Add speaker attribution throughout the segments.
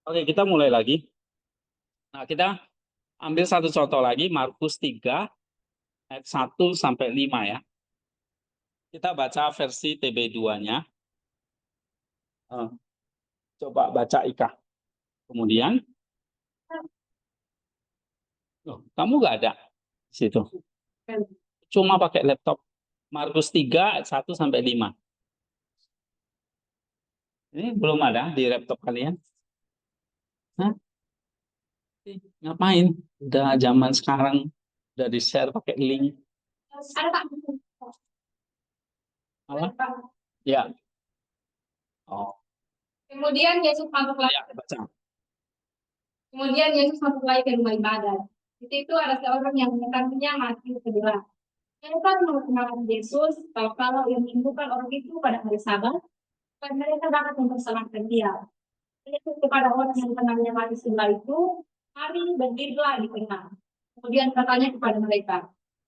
Speaker 1: Oke, kita mulai lagi. Nah, kita ambil satu contoh lagi, Markus 3 ayat 1 sampai 5 ya. Kita baca versi TB2-nya. Coba baca Ika. Kemudian, kamu nggak ada di situ. Cuma pakai laptop. Markus 3 ayat 1 sampai 5. Ini belum ada di laptop kalian. Hah? Ngapain? Udah zaman sekarang, udah di-share pakai link.
Speaker 2: Ada Pak.
Speaker 1: Apa? Ya. Oh,
Speaker 2: Kemudian Yesus masuk lagi.
Speaker 1: ya, baca.
Speaker 2: Kemudian Yesus masuk lagi ke rumah ibadat. Di situ ada seorang yang menekannya mati sebelah. Mereka mengenal Yesus kalau yang menyembuhkan orang itu pada hari Sabat, dan mereka dapat mempersalahkan dia. Yesus kepada orang yang tenangnya mati sebelah itu, mari berdirilah di tengah. Kemudian katanya kepada mereka,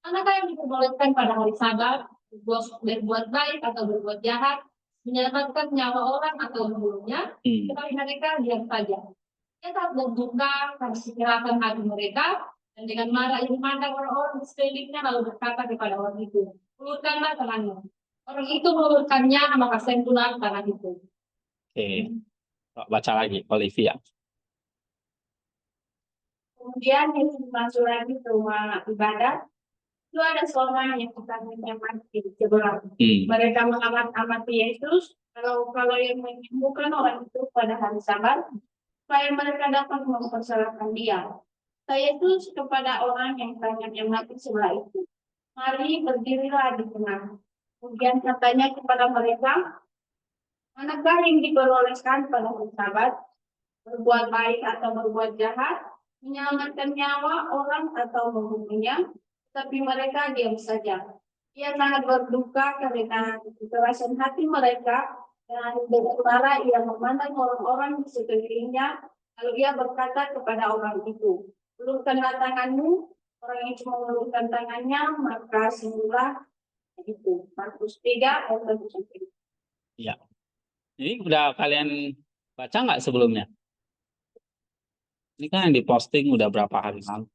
Speaker 2: manakah yang diperbolehkan pada hari Sabat, berbuat baik atau berbuat jahat, menyelamatkan nyawa orang atau membunuhnya? Tetapi mereka diam saja. Dia tak berbuka karena sekirakan hati mereka, dan dengan marah ia memandang orang-orang di sekelilingnya lalu berkata kepada orang itu, ulurkanlah tanganmu. Orang itu mengulurkannya, maka sembuhlah tangan itu.
Speaker 1: Oke, baca lagi, Olivia.
Speaker 2: Kemudian Yesus masuk lagi ke rumah ibadat. Itu ada seorang yang bukannya mati di sebelah. Mereka mengamati Yesus kalau yang menyembuhkan orang itu pada hari Sabat, supaya mereka dapat mempersalahkan dia. Saya itu kepada orang yang banyak yang mati sebelah itu, mari berdirilah di tengah. Kemudian katanya kepada mereka, manakah yang diperolehkan pada hari Sabat, berbuat baik atau berbuat jahat, menyelamatkan nyawa orang atau membunuhnya? Tapi mereka diam saja. Ia sangat berduka karena kekerasan hati mereka, dan bersuara ia memandang orang-orang di sekelilingnya. Lalu ia berkata kepada orang itu, ulurkanlah tanganmu. Orang itu mengulurkan tangannya, maka sembuhlah itu. Markus 3 ayat 1 sampai 5.
Speaker 1: Ya. Ini udah kalian baca nggak sebelumnya? Ini kan yang diposting udah berapa hari lalu?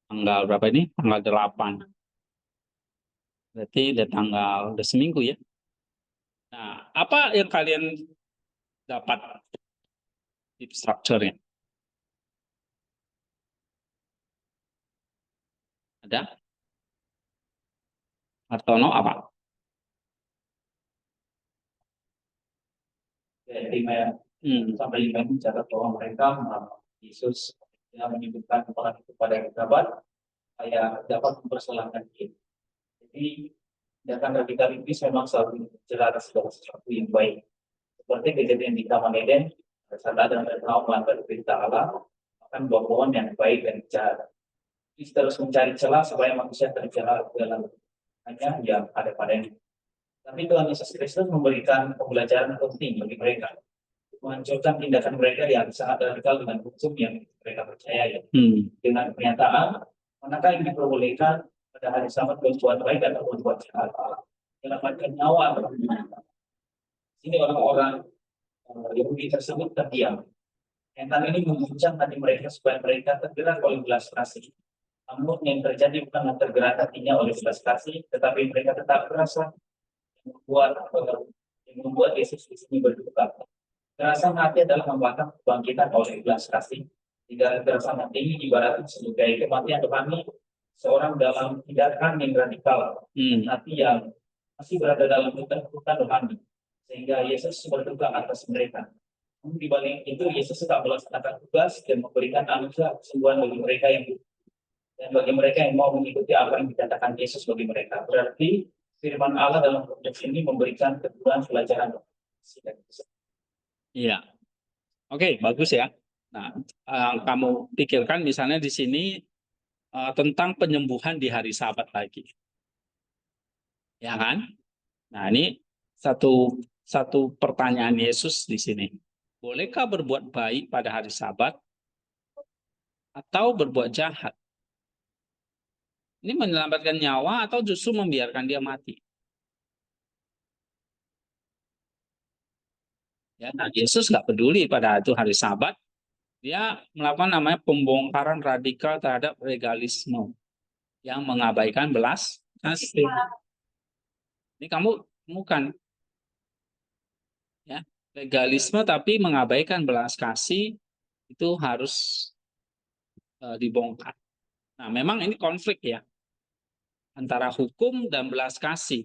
Speaker 1: Tanggal berapa ini? Tanggal 8. Berarti udah seminggu ya. Nah, apa yang kalian dapat di strukturnya? Ada? Artono apa?
Speaker 3: Dari sampai 5 mencatat bahwa mereka Yesus yang menyebutkan orang itu pada sahabat supaya dapat mempersalahkan dia. Jadi tindakan radikal ini memang selalu menjelaskan segala sesuatu yang baik. Seperti kejadian di Taman Eden, saat Adam dan Hawa melanggar perintah Allah, akan buah pohon yang baik dan jahat. Kita terus mencari celah supaya manusia terjerat dalam hanya yang ada padanya. Tapi Tuhan Yesus Kristus memberikan pembelajaran penting bagi mereka, menghancurkan tindakan mereka yang sangat radikal dengan hukum yang mereka percaya. Dengan pernyataan, manakah yang diperbolehkan pada hari Sabat berbuat baik atau berbuat jahat, menyelamatkan nyawa atau membunuh. Ini orang-orang Yahudi tersebut terdiam. Pernyataan ini mengguncang hati mereka supaya mereka tergerak oleh belas kasih. Namun yang terjadi bukan tergerak hatinya oleh belas kasih, tetapi mereka tetap merasa yang membuat Yesus di sini berduka. Kekerasan hati adalah membakar kebangkitan oleh belas kasih. Jika kekerasan hati ini ibaratnya sebagai kematian rohani seorang dalam tindakan yang radikal, hati yang masih berada dalam ketakutan rohani, sehingga Yesus berduka atas mereka. Namun di balik itu Yesus tetap melaksanakan tugas dan memberikan anugerah kesembuhan bagi mereka yang dan bagi mereka yang mau mengikuti apa yang dikatakan Yesus bagi mereka. Berarti firman Allah dalam konteks ini memberikan kebutuhan pelajaran.
Speaker 1: Iya. Oke, bagus ya. Nah, kamu pikirkan misalnya di sini tentang penyembuhan di hari Sabat lagi. Ya kan? Nah, ini satu pertanyaan Yesus di sini. Bolehkah berbuat baik pada hari Sabat atau berbuat jahat? Ini menyelamatkan nyawa atau justru membiarkan dia mati? Ya, nah, Yesus nggak peduli pada itu hari Sabat, Dia melakukan namanya pembongkaran radikal terhadap legalisme yang mengabaikan belas kasih. Ini kamu temukan ya, legalisme tapi mengabaikan belas kasih itu harus dibongkar. Nah, memang ini konflik ya antara hukum dan belas kasih.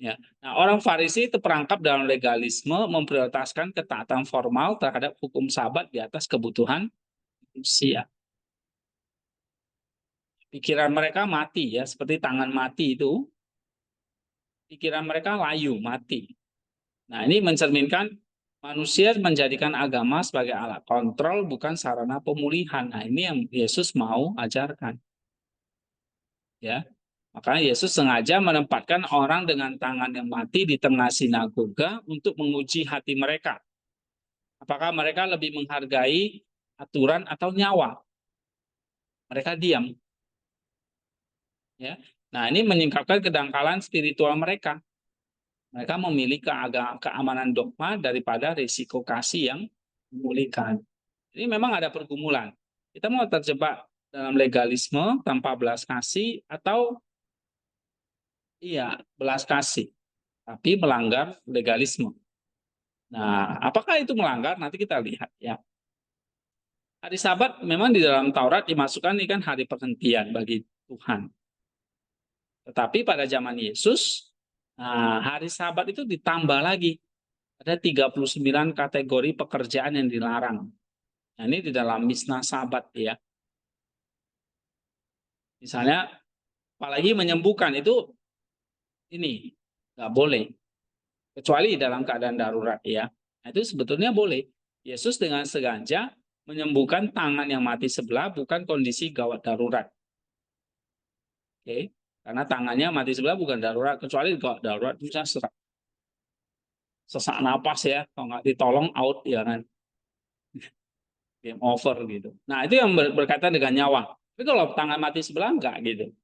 Speaker 1: Ya. Nah, orang Farisi itu perangkap dalam legalisme memprioritaskan ketaatan formal terhadap hukum Sabat di atas kebutuhan manusia. Pikiran mereka mati ya, seperti tangan mati itu. Pikiran mereka layu, mati. Nah, ini mencerminkan manusia menjadikan agama sebagai alat kontrol, bukan sarana pemulihan. Nah, ini yang Yesus mau ajarkan. Ya, makanya Yesus sengaja menempatkan orang dengan tangan yang mati di tengah sinagoga untuk menguji hati mereka. Apakah mereka lebih menghargai aturan atau nyawa? Mereka diam. Ya. Nah, ini meningkatkan kedangkalan spiritual mereka. Mereka memilih keamanan dogma daripada risiko kasih yang memulihkan. Ini memang ada pergumulan. Kita mau terjebak dalam legalisme tanpa belas kasih atau iya belas kasih tapi melanggar legalisme. Nah, apakah itu melanggar? Nanti kita lihat ya. Hari Sabat memang di dalam Taurat dimasukkan ini kan hari perhentian bagi Tuhan. Tetapi pada zaman Yesus, hari Sabat itu ditambah lagi. Ada 39 kategori pekerjaan yang dilarang. Nah, ini di dalam Mishnah Sabat ya. Misalnya, apalagi menyembuhkan itu ini nggak boleh. Kecuali dalam keadaan darurat ya. Nah, itu sebetulnya boleh. Yesus dengan sengaja menyembuhkan tangan yang mati sebelah bukan kondisi gawat darurat. Oke. Karena tangannya mati sebelah bukan darurat, kecuali gawat darurat bisa sesak napas ya, kalau nggak ditolong out ya kan, game over gitu. Nah itu yang berkaitan dengan nyawa. Tapi kalau tangan mati sebelah enggak gitu,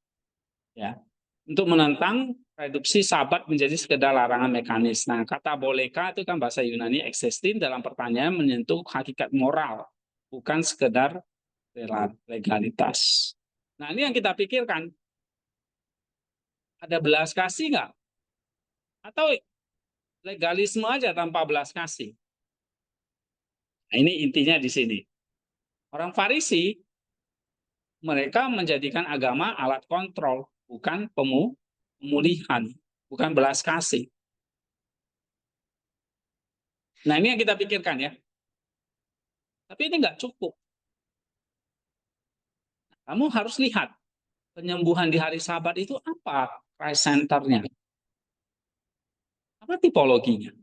Speaker 1: ya. Untuk menentang reduksi Sabat menjadi sekedar larangan mekanis. Nah kata bolehkah itu kan bahasa Yunani existing dalam pertanyaan menyentuh hakikat moral, bukan sekedar legalitas. Nah ini yang kita pikirkan, ada belas kasih nggak? Atau legalisme aja tanpa belas kasih? Nah, ini intinya di sini. Orang Farisi, mereka menjadikan agama alat kontrol, bukan pemulihan, bukan belas kasih. Nah ini yang kita pikirkan ya. Tapi ini nggak cukup. Kamu harus lihat penyembuhan di hari Sabat itu apa Christ Center-nya, apa tipologinya.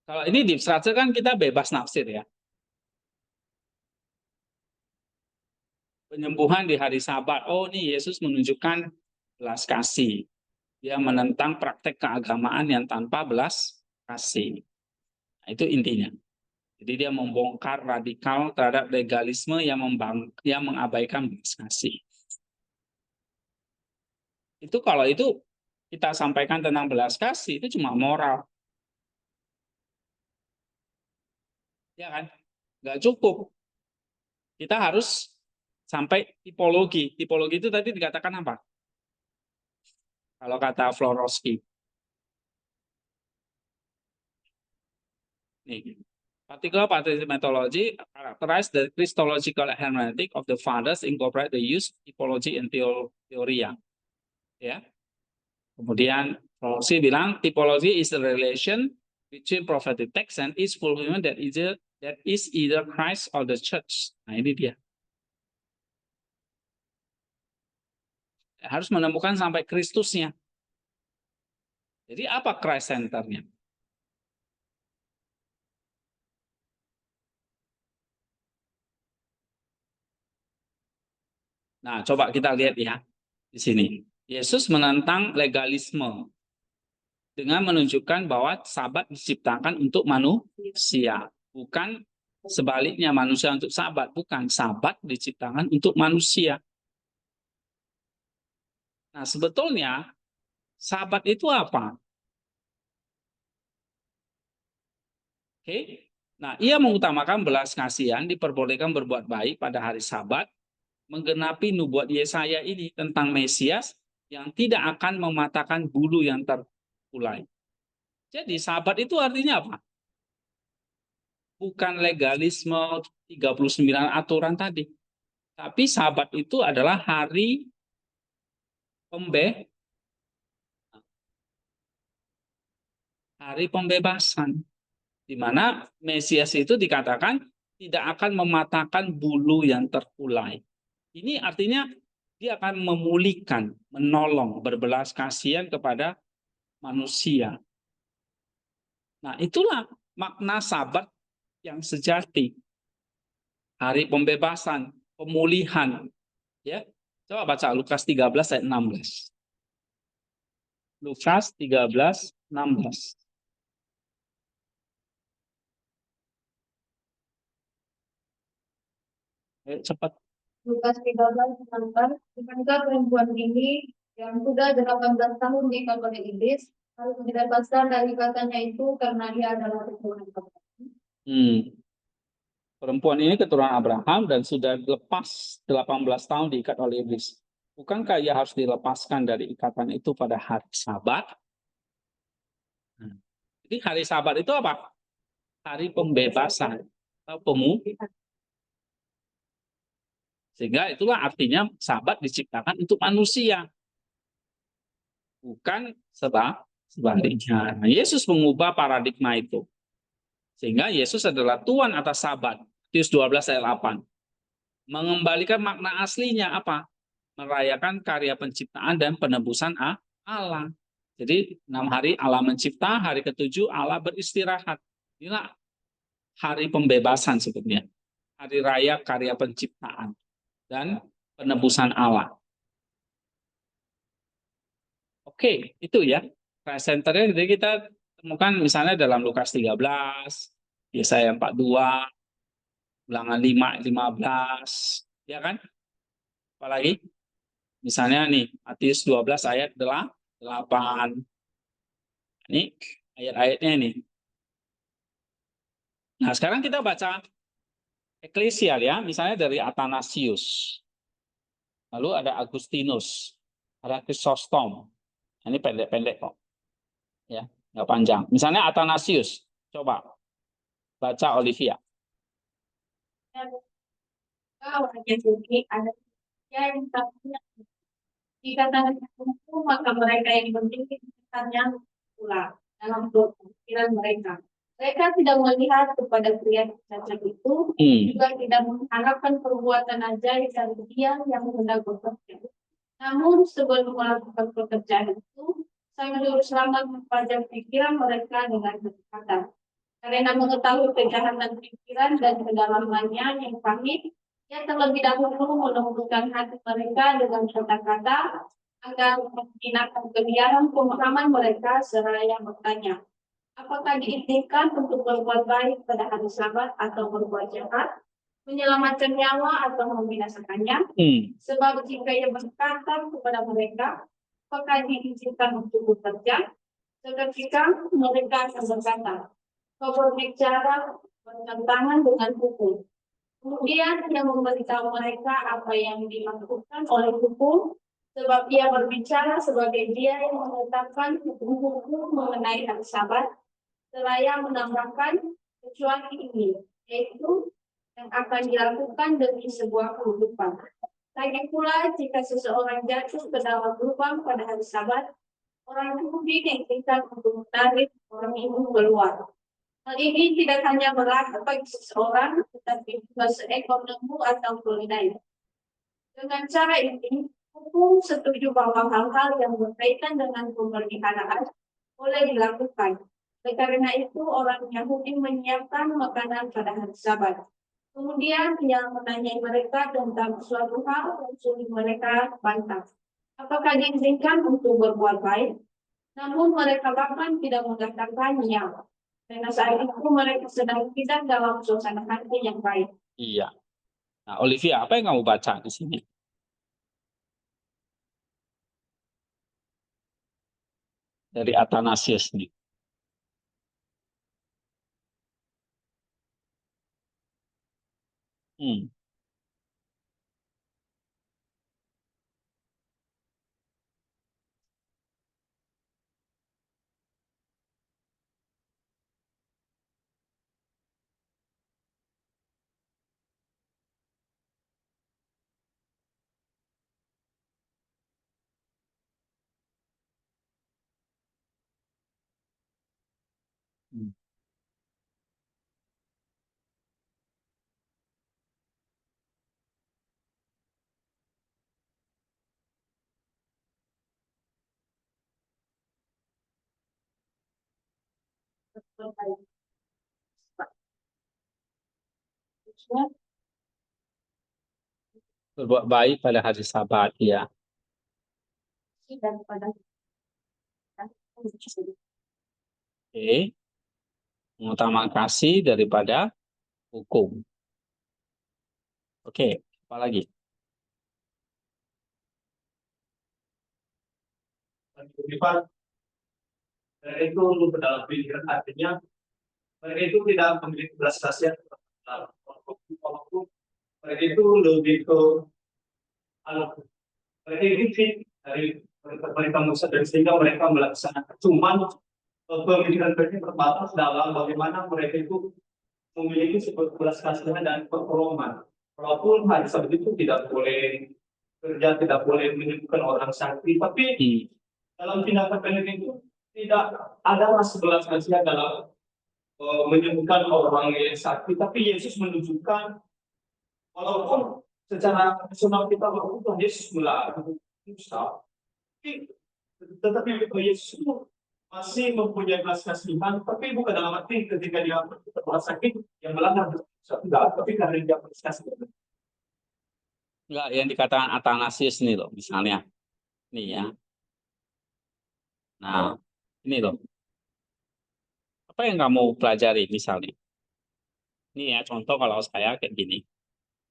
Speaker 1: Kalau ini deep structure kan kita bebas nafsir ya. Penyembuhan di hari Sabat. Oh, ini Yesus menunjukkan belas kasih. Dia menentang praktek keagamaan yang tanpa belas kasih. Nah, itu intinya. Jadi dia membongkar radikal terhadap legalisme yang mengabaikan belas kasih. Itu kalau itu kita sampaikan tentang belas kasih itu cuma moral. Ya kan? Nggak cukup. Kita harus sampai tipologi. Tipologi itu tadi dikatakan apa? Kalau kata Florowski. Nih, particular methodology characterize the Christological hermeneutic of the fathers incorporate the use typology and theoria. Ya. Kemudian Florowski bilang typology is the relation between prophetic text and its fulfillment that is either Christ or the church. Nah, ini dia. Harus menemukan sampai Kristusnya. Jadi apa Christ Center-nya? Nah, coba kita lihat ya di sini. Yesus menentang legalisme dengan menunjukkan bahwa Sabat diciptakan untuk manusia, bukan sebaliknya manusia untuk Sabat, bukan Sabat diciptakan untuk manusia. Nah, sebetulnya Sabat itu apa? Oke. Nah, ia mengutamakan belas kasihan, diperbolehkan berbuat baik pada hari Sabat, menggenapi nubuat Yesaya ini tentang Mesias yang tidak akan mematahkan bulu yang terkulai. Jadi Sabat itu artinya apa? Bukan legalisme 39 aturan tadi. Tapi Sabat itu adalah hari pembebasan, di mana Mesias itu dikatakan tidak akan mematahkan bulu yang terkulai. Ini artinya dia akan memulihkan, menolong, berbelas kasihan kepada manusia. Nah, itulah makna Sabat yang sejati. Hari pembebasan, pemulihan. Ya, coba baca Lukas 13 ayat 16. Lukas 13, 16. Cepat.
Speaker 2: Lukas 13 tentang bukankah perempuan ini yang sudah 18 tahun diikat oleh iblis harus dibebaskan dari katanya itu karena dia adalah keturunan Abraham.
Speaker 1: Perempuan ini keturunan Abraham dan sudah lepas 18 tahun diikat oleh iblis. Bukankah ia harus dilepaskan dari ikatan itu pada hari Sabat? Jadi hari Sabat itu apa? Hari pembebasan atau pemulihan. Sehingga itulah artinya Sabat diciptakan untuk manusia. Bukan sebaliknya. Nah, Yesus mengubah paradigma itu. Sehingga Yesus adalah Tuhan atas Sabat. Matius 12 ayat 8. Mengembalikan makna aslinya apa? Merayakan karya penciptaan dan penebusan Allah. Jadi 6 hari Allah mencipta, hari ke-7 Allah beristirahat. Inilah hari pembebasan sebetulnya. Hari raya karya penciptaan dan penebusan Allah. Oke, itu ya. Centernya jadi kita temukan misalnya dalam Lukas 13, Yesaya 42, Ulangan 5, 15, ya kan? Apalagi? Misalnya nih, Matius 12 ayat 8. Ini ayat-ayatnya ini. Nah, sekarang kita baca Eklesial ya, misalnya dari Athanasius. Lalu ada Agustinus, ada Chrysostom. Ini pendek-pendek kok. Ya, nggak panjang. Misalnya Athanasius. Coba baca Olivia.
Speaker 2: Kalau hanya jadi ada yang takutnya dikatakan itu maka mereka yang memiliki kesannya pula dalam pikiran mereka. Mereka tidak melihat kepada pria cacat itu, juga tidak mengharapkan perbuatan ajaib dari dia yang hendak bekerja. Namun sebelum melakukan pekerjaan itu, sang juru selamat memperpanjang pikiran mereka dengan kata, karena mengetahui kejahatan pikiran dan kedalamannya yang pahit, ia terlebih dahulu melembutkan hati mereka dengan kata-kata agar menghinakan kebiaran pemahaman mereka seraya bertanya, apakah diizinkan untuk berbuat baik pada hari Sabat atau berbuat jahat, menyelamatkan nyawa atau membinasakannya? Sebab jika ia berkata kepada mereka, apakah diizinkan untuk bekerja? Seketika mereka akan berkata, kau berbicara bertentangan dengan hukum. Kemudian ia memberitahu mereka apa yang dilakukan oleh hukum, sebab ia berbicara sebagai dia yang menetapkan hukum mengenai hari Sabat, seraya menambahkan kecuali ini, yaitu yang akan dilakukan demi sebuah kehidupan. Lagi pula, jika seseorang jatuh ke dalam lubang pada hari Sabat, orang Yahudi diizinkan untuk menarik orang itu keluar. Hal ini tidak hanya berlaku bagi seseorang, tetapi juga seekor lembu atau keledai. Dengan cara ini, hukum setuju bahwa hal-hal yang berkaitan dengan pemeliharaan boleh dilakukan. Oleh karena itu, orang Yahudi menyiapkan makanan pada hari Sabat. Kemudian ia menanyai mereka tentang suatu hal yang sulit mereka bantah. Apakah diizinkan untuk berbuat baik? Namun mereka bahkan tidak mengatakannya. Karena saat itu mereka sedang tidak dalam suasana hati yang baik.
Speaker 1: Iya. Nah, Olivia, apa yang kamu baca di sini? dari Athanasius nih. Hmm. Hmm. Berbuat baik pada hari Sabat, ya.
Speaker 2: daripada
Speaker 1: Oke. Mengutamakan kasih daripada hukum. Oke, apa lagi?
Speaker 3: Mereka itu untuk dalam pikiran, artinya mereka itu tidak memiliki belas kasihan terhadap walaupun mereka itu lebih ke mereka ini fit dari mereka Musa, dan sehingga mereka melaksanakan. Cuman pemikiran mereka terbatas dalam bagaimana mereka itu memiliki sebuah belas kasihan dan pertolongan. Walaupun hari Sabat itu tidak boleh kerja, tidak boleh menyembuhkan orang sakit, tapi dalam tindakan mereka itu tidak ada sebelas kasihan dalam menyembuhkan orang yang sakit. Tapi Yesus menunjukkan, walaupun secara personal kita walaupun Tuhan Yesus melakukan Musa, tetapi Yesus itu masih mempunyai belas kasihan, tapi bukan dalam arti ketika dia terkena sakit yang melanggar tidak, tapi karena dia belas kasihan.
Speaker 1: Enggak, yang dikatakan Athanasius nih loh, misalnya. Nih ya. Nah, ini loh. Apa yang kamu pelajari misalnya? Ini ya, contoh kalau saya kayak gini.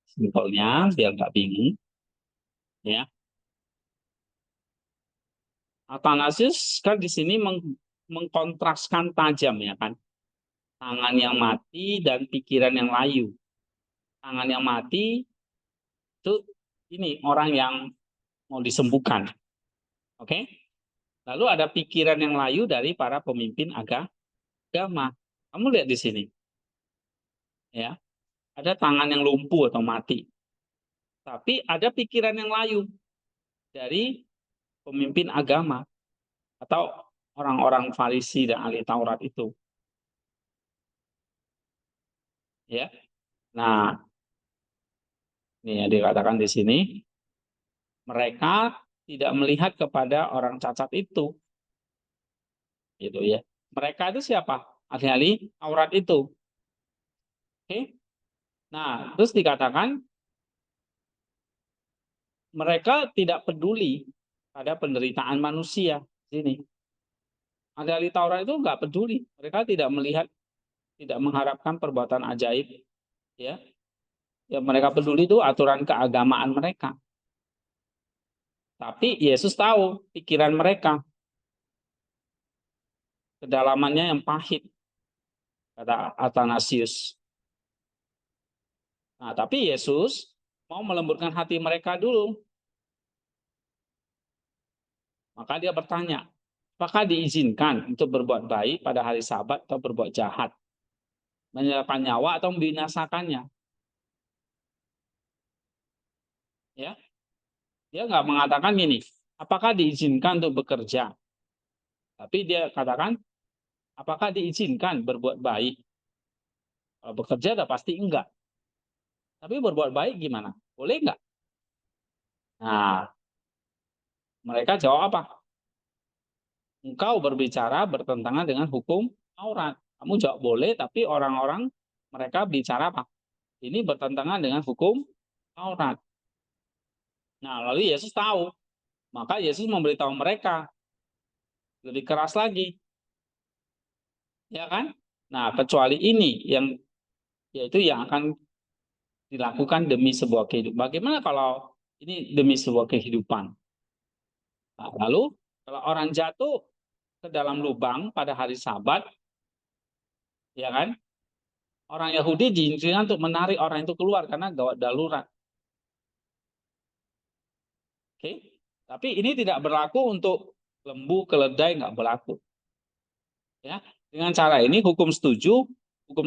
Speaker 1: Simpelnya, biar nggak bingung. Ya. Athanasius kan di sini mengkontraskan tajam, ya kan. Tangan yang mati dan pikiran yang layu. Tangan yang mati itu ini orang yang mau disembuhkan. Oke? Lalu ada pikiran yang layu dari para pemimpin agama. Kamu lihat di sini. Ya. Ada tangan yang lumpuh atau mati. Tapi ada pikiran yang layu dari pemimpin agama atau orang-orang Farisi dan ahli Taurat itu. Ya. Nah, ini yang dikatakan di sini, mereka tidak melihat kepada orang cacat itu. Gitu ya. Mereka itu siapa? Ahli-ahli Taurat itu. Oke. Nah, terus dikatakan mereka tidak peduli pada penderitaan manusia sini. Ahli-ahli Taurat itu nggak peduli. Mereka tidak melihat, tidak mengharapkan perbuatan ajaib, ya. Yang mereka peduli itu aturan keagamaan mereka. Tapi Yesus tahu pikiran mereka, kedalamannya yang pahit, kata Athanasius. Nah, tapi Yesus mau melembutkan hati mereka dulu. Maka dia bertanya, apakah diizinkan untuk berbuat baik pada hari Sabat atau berbuat jahat? Menyelamatkan nyawa atau membinasakannya? Ya, dia nggak mengatakan gini, apakah diizinkan untuk bekerja? Tapi dia katakan, apakah diizinkan berbuat baik? Kalau bekerja udah pasti enggak. Tapi berbuat baik gimana? Boleh enggak? Nah, mereka jawab apa? Engkau berbicara bertentangan dengan hukum Taurat. Kamu jawab boleh, tapi orang-orang mereka bicara apa? Ini bertentangan dengan hukum Taurat. Nah, lalu Yesus tahu. Maka Yesus memberitahu mereka lebih keras lagi. Ya kan? Nah, kecuali ini yang yaitu yang akan dilakukan demi sebuah kehidupan. Bagaimana kalau ini demi sebuah kehidupan? Nah, lalu kalau orang jatuh, ke dalam lubang pada hari Sabat, ya kan? Orang Yahudi diizinkan untuk menarik orang itu keluar karena gawat darurat. Oke, tapi ini tidak berlaku untuk lembu, keledai, nggak berlaku. Ya, dengan cara ini hukum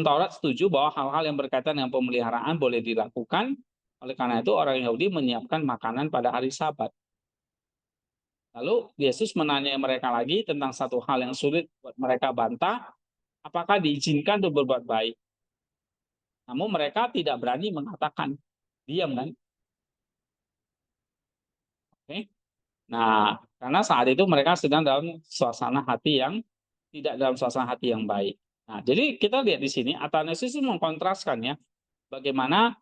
Speaker 1: Taurat setuju bahwa hal-hal yang berkaitan dengan pemeliharaan boleh dilakukan. Oleh karena itu orang Yahudi menyiapkan makanan pada hari Sabat. Lalu Yesus menanya mereka lagi tentang satu hal yang sulit buat mereka bantah, apakah diizinkan untuk berbuat baik. Namun mereka tidak berani mengatakan, diam kan? Oke. Nah, karena saat itu mereka sedang dalam suasana hati yang tidak dalam suasana hati yang baik. Nah, jadi kita lihat di sini Athanasius itu mengkontraskan ya bagaimana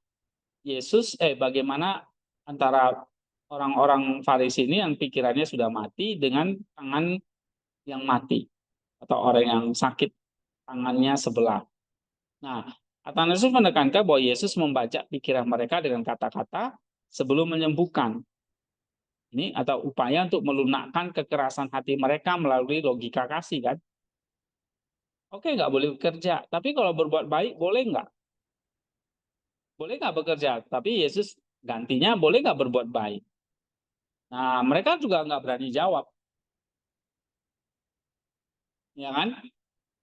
Speaker 1: antara orang-orang Farisi ini yang pikirannya sudah mati dengan tangan yang mati atau orang yang sakit tangannya sebelah. Nah, Athanasius menekankan bahwa Yesus membaca pikiran mereka dengan kata-kata sebelum menyembuhkan. Ini atau upaya untuk melunakkan kekerasan hati mereka melalui logika kasih kan. Oke, nggak boleh bekerja. Tapi kalau berbuat baik, boleh nggak? Boleh nggak bekerja? Tapi Yesus gantinya boleh nggak berbuat baik? Nah, mereka juga nggak berani jawab. Ya kan?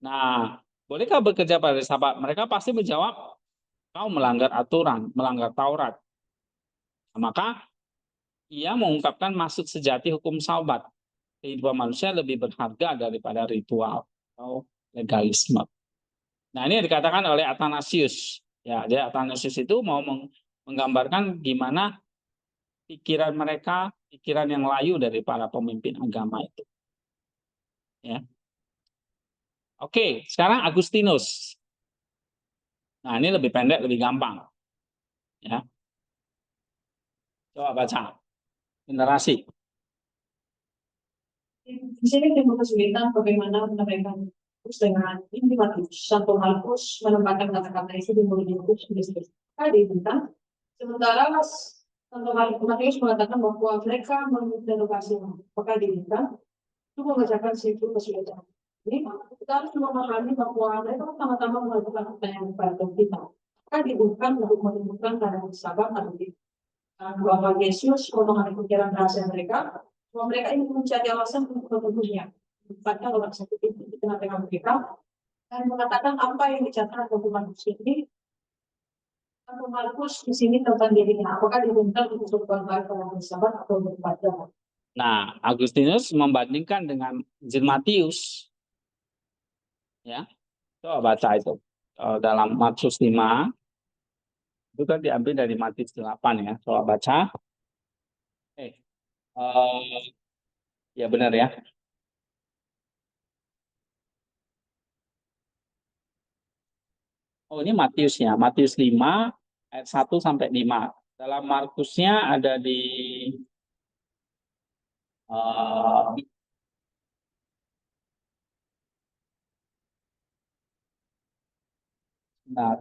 Speaker 1: Nah, bolehkah bekerja pada Sabat? Mereka pasti menjawab, kau melanggar aturan, melanggar Taurat. Nah, maka ia mengungkapkan maksud sejati hukum Sabat. Kehidupan manusia lebih berharga daripada ritual atau legalisme. Nah, ini yang dikatakan oleh Athanasius. Ya, jadi Athanasius itu mau menggambarkan gimana pikiran mereka, pikiran yang layu dari para pemimpin agama itu. Ya. Oke, sekarang Agustinus. Nah, ini lebih pendek, lebih gampang. Ya. Coba baca. Generasi.
Speaker 4: Di sini timbul kesulitan bagaimana mereka dengan ini Santo Markus menempatkan kata-kata itu di mulut Yesus tadi tentang sementara Santo Matius mengatakan bahwa mereka menginterogasi maka diminta itu mengerjakan situ kesulitan. Jadi kita harus memahami bahwa mereka pertama-tama melakukan pertanyaan kepada kita. Maka dibutuhkan untuk menemukan karena Sabat atau bahwa Yesus mengenai pikiran rahasia mereka, bahwa mereka ini mencari alasan untuk bertemu tempatnya orang sakit itu di tengah-tengah mereka dan mengatakan apa yang dicatat dalam Markus ini. Atau Markus di sini tentang dirinya, apakah diminta untuk berbuat pada Sabat atau beribadah.
Speaker 1: Nah, Agustinus membandingkan dengan Injil Matius. Ya, coba baca itu dalam Markus 5. Itu kan diambil dari Matius 8 ya. Coba baca. Ya benar ya. Oh, ini Matiusnya. Matius 5 ayat 1 sampai 5. Dalam Markusnya ada di nah,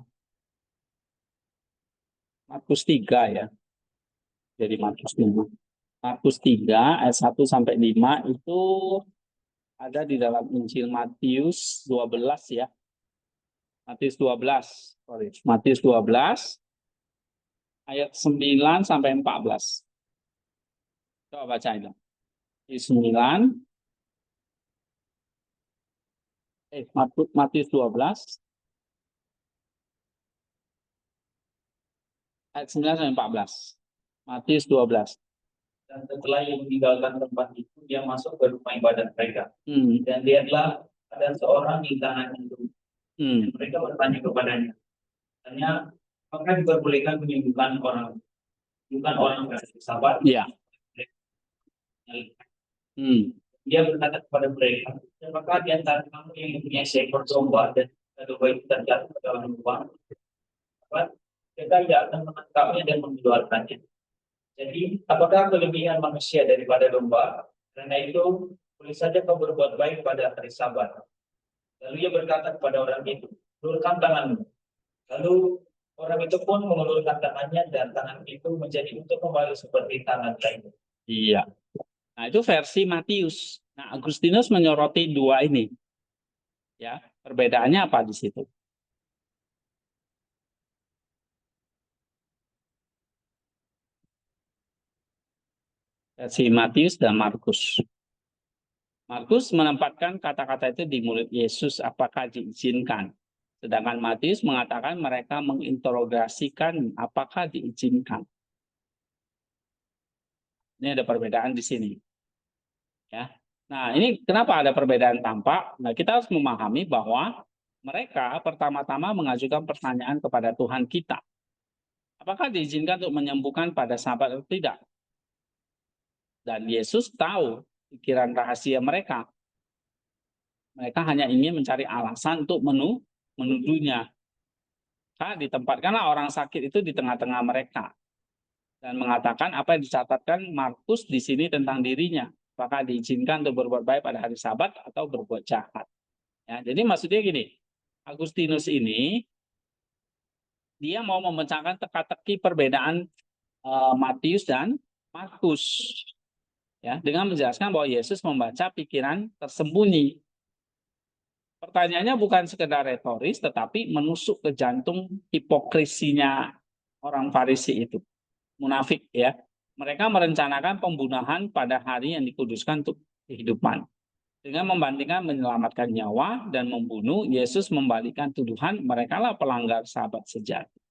Speaker 1: Markus 3 ya. Jadi Markus 5. Markus 3 ayat 1 sampai 5 itu ada di dalam Injil Matius 12 ya. Matius 12. Sorry. Matius 12 ayat 9 sampai 14. Coba baca itu. Di 9 Matius 12 ayat 9 sampai 14. Matius 12.
Speaker 3: Dan setelah ia meninggalkan tempat itu, dia masuk ke rumah ibadat mereka. Dan lihatlah ada seorang yang tangannya lumpuh. Mereka bertanya kepadanya, apakah diperbolehkan menyembuhkan orang, bukan orang Sabat?
Speaker 1: Iya.
Speaker 3: Dia berkata kepada mereka, apakah di antara kamu yang mempunyai seekor domba dan domba itu terjatuh ke dalam lubang? Mereka tidak akan menangkapnya dan mengeluarkannya. Jadi, apakah kelebihan manusia daripada domba? Karena itu, boleh saja kau berbuat baik pada hari Sabat. Lalu ia berkata kepada orang itu, ulurkan tanganmu. Lalu orang itu pun mengulurkan tangannya dan tangan itu menjadi utuh kembali seperti tangan lainnya.
Speaker 1: Iya. Nah, itu versi Matius. Nah, Agustinus menyoroti dua ini. Ya, perbedaannya apa di situ? Versi Matius dan Markus. Markus menempatkan kata-kata itu di mulut Yesus, apakah diizinkan. Sedangkan Matius mengatakan mereka menginterogasikan apakah diizinkan. Ini ada perbedaan di sini. Ya. Nah, ini kenapa ada perbedaan tampak? Nah, kita harus memahami bahwa mereka pertama-tama mengajukan pertanyaan kepada Tuhan kita. Apakah diizinkan untuk menyembuhkan pada sahabat atau tidak? Dan Yesus tahu pikiran rahasia mereka. Mereka hanya ingin mencari alasan untuk menuduhnya. Maka ditempatkanlah orang sakit itu di tengah-tengah mereka. Dan mengatakan apa yang dicatatkan Markus di sini tentang dirinya. Apakah diizinkan untuk berbuat baik pada hari Sabat atau berbuat jahat. Ya, jadi maksudnya gini, Agustinus ini dia mau memecahkan teka-teki perbedaan Matius dan Markus. Ya, dengan menjelaskan bahwa Yesus membaca pikiran tersembunyi. Pertanyaannya bukan sekedar retoris, tetapi menusuk ke jantung hipokrisinya orang Farisi itu, munafik ya. Mereka merencanakan pembunuhan pada hari yang dikuduskan untuk kehidupan. Dengan membandingkan menyelamatkan nyawa dan membunuh, Yesus membalikan tuduhan merekalah pelanggar sahabat sejati.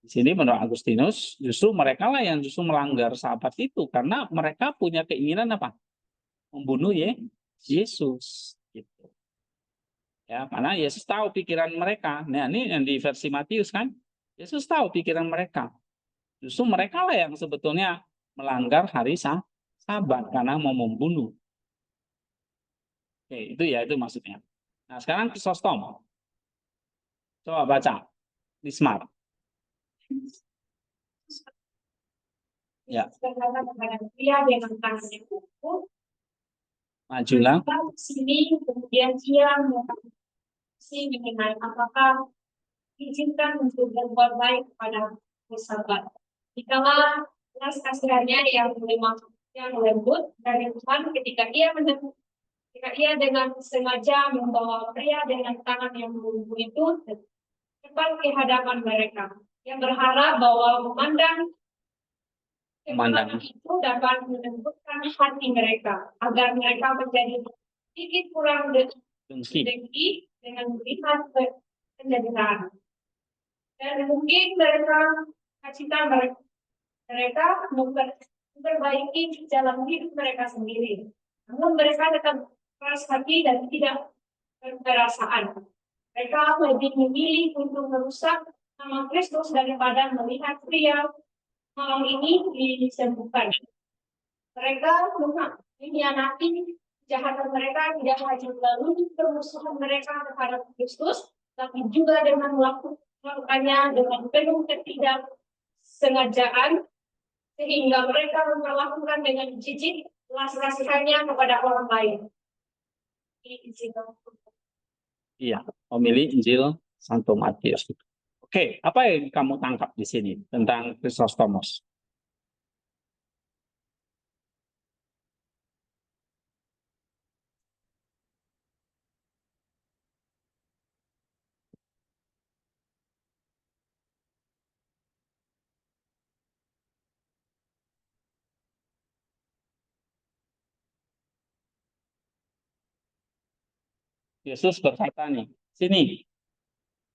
Speaker 1: Di sini menurut Agustinus, justru merekalah yang justru melanggar sahabat itu karena mereka punya keinginan apa? Membunuh Yesus. Gitu. Ya, karena Yesus tahu pikiran mereka. Nah, ini yang di versi Matius kan, Yesus tahu pikiran mereka. Justru mereka lah yang sebetulnya melanggar hari Sabat karena mau membunuh. Oke, itu maksudnya. Nah, sekarang Chrysostom. Coba baca di Smart. Ya,
Speaker 2: Dia dengan tangannya kuku,
Speaker 1: majulah.
Speaker 2: sini kemudian dia mengisi mengenai apakah diizinkan untuk berbuat baik kepada sahabat. Jikalau belas kasihannya yang lembut dari Tuhan ketika ia dengan sengaja membawa pria dengan tangan yang lumpuh itu cepat ke hadapan mereka. Yang berharap bahwa pemandangan itu dapat menentukan hati mereka agar mereka menjadi sedikit kurang dengki dengan melihat penderitaan. Dan mungkin mereka memperbaiki jalan hidup mereka sendiri. Namun mereka tetap keras hati dan tidak berperasaan. Mereka lebih memilih untuk merusak nama Kristus daripada melihat pria malam ini disembuhkan. Mereka mengkhianati kejahatan mereka tidak hanya melalui permusuhan mereka terhadap Kristus, tapi juga dengan melakukannya dengan penuh ketidaksengajaan, sehingga mereka memperlakukan dengan jijik belas kasihannya kepada orang lain.
Speaker 1: Iya, memilih Injil Santo Matius. Oke, apa yang kamu tangkap di sini tentang Chrysostomos? Yesus berkata nih, sini,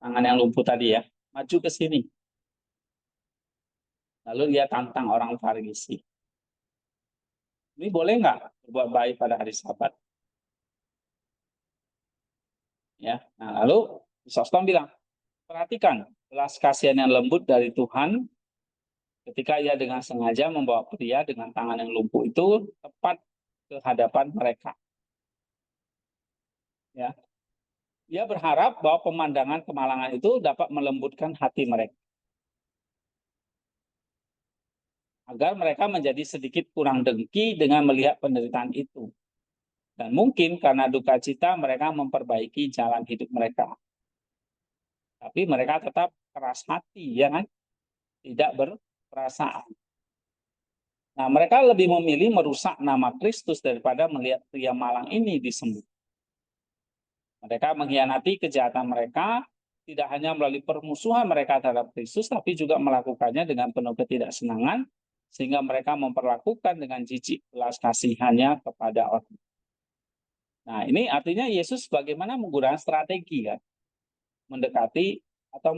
Speaker 1: tangan yang lumpuh tadi ya, maju ke sini. Lalu dia tantang orang Farisi. Ini boleh nggak berbuat baik pada hari Sabat? Ya, nah lalu Chrysostom bilang, perhatikan belas kasihan yang lembut dari Tuhan ketika ia dengan sengaja membawa pria dengan tangan yang lumpuh itu tepat ke hadapan mereka. Ya, dia berharap bahwa pemandangan kemalangan itu dapat melembutkan hati mereka. Agar mereka menjadi sedikit kurang dengki dengan melihat penderitaan itu. Dan mungkin karena duka cita mereka memperbaiki jalan hidup mereka. Tapi mereka tetap keras hati, ya kan? Tidak berperasaan. Nah, mereka lebih memilih merusak nama Kristus daripada melihat pria malang ini disembuh. Mereka mengkhianati kejahatan mereka, tidak hanya melalui permusuhan mereka terhadap Kristus, tapi juga melakukannya dengan penuh ketidaksenangan, sehingga mereka memperlakukan dengan jijik belas kasihannya kepada orang. Nah, ini artinya Yesus bagaimana menggunakan strategi kan, mendekati atau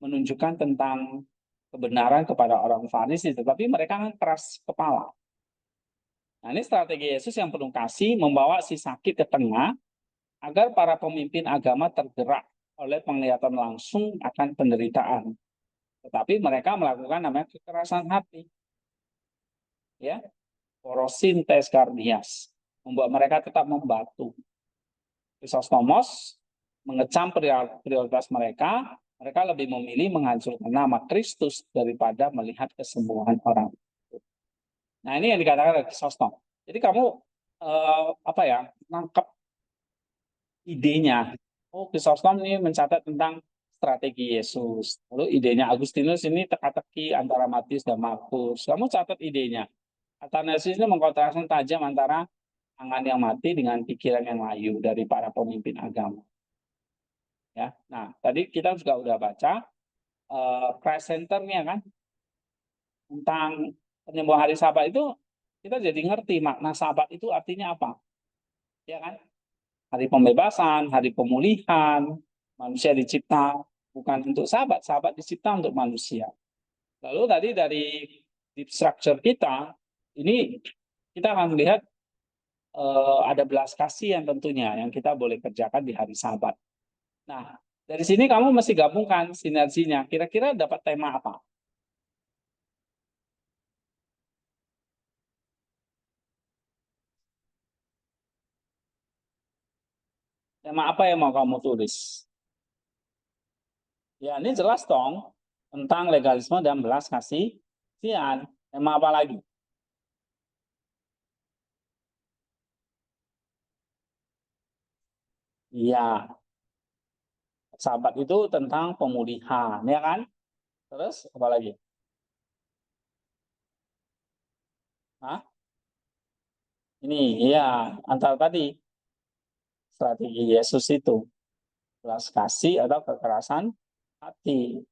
Speaker 1: menunjukkan tentang kebenaran kepada orang Farisi, tetapi mereka kan keras kepala. Nah, ini strategi Yesus yang penuh kasih, membawa si sakit ke tengah, agar para pemimpin agama tergerak oleh penglihatan langsung akan penderitaan. Tetapi mereka melakukan namanya kekerasan hati. Ya, porosintes kardias, membuat mereka tetap membatu. Chrysostomos mengecam prioritas mereka, mereka lebih memilih menghancurkan nama Kristus daripada melihat kesembuhan orang. Nah, ini yang dikatakan oleh Chrysostom. Jadi kamu nangkep idenya. Oh, Chrysostom ini mencatat tentang strategi Yesus. Lalu idenya Agustinus ini teka-teki antara Matius dan Markus. Kamu catat idenya. Athanasius ini mengkontraskan tajam antara angan yang mati dengan pikiran yang layu dari para pemimpin agama. Ya, nah tadi kita juga udah baca Christ Center-nya kan tentang penyembuhan hari Sabat itu, kita jadi ngerti makna Sabat itu artinya apa, ya kan? Hari pembebasan, hari pemulihan, manusia dicipta bukan untuk Sabat, Sabat dicipta untuk manusia. Lalu tadi dari deep structure kita ini kita akan melihat ada belas kasihan tentunya yang kita boleh kerjakan di hari Sabat. Nah, dari sini kamu mesti gabungkan sinerginya. Kira-kira dapat tema apa? Tema apa yang mau kamu tulis? Ya, ini jelas dong tentang legalisme dan belas kasihan. Tema apa lagi? Iya, Sabat itu tentang pemulihan, ya kan? Terus apa lagi? Hah? Ini, ya, antara tadi strategi Yesus itu belas kasih atau kekerasan hati,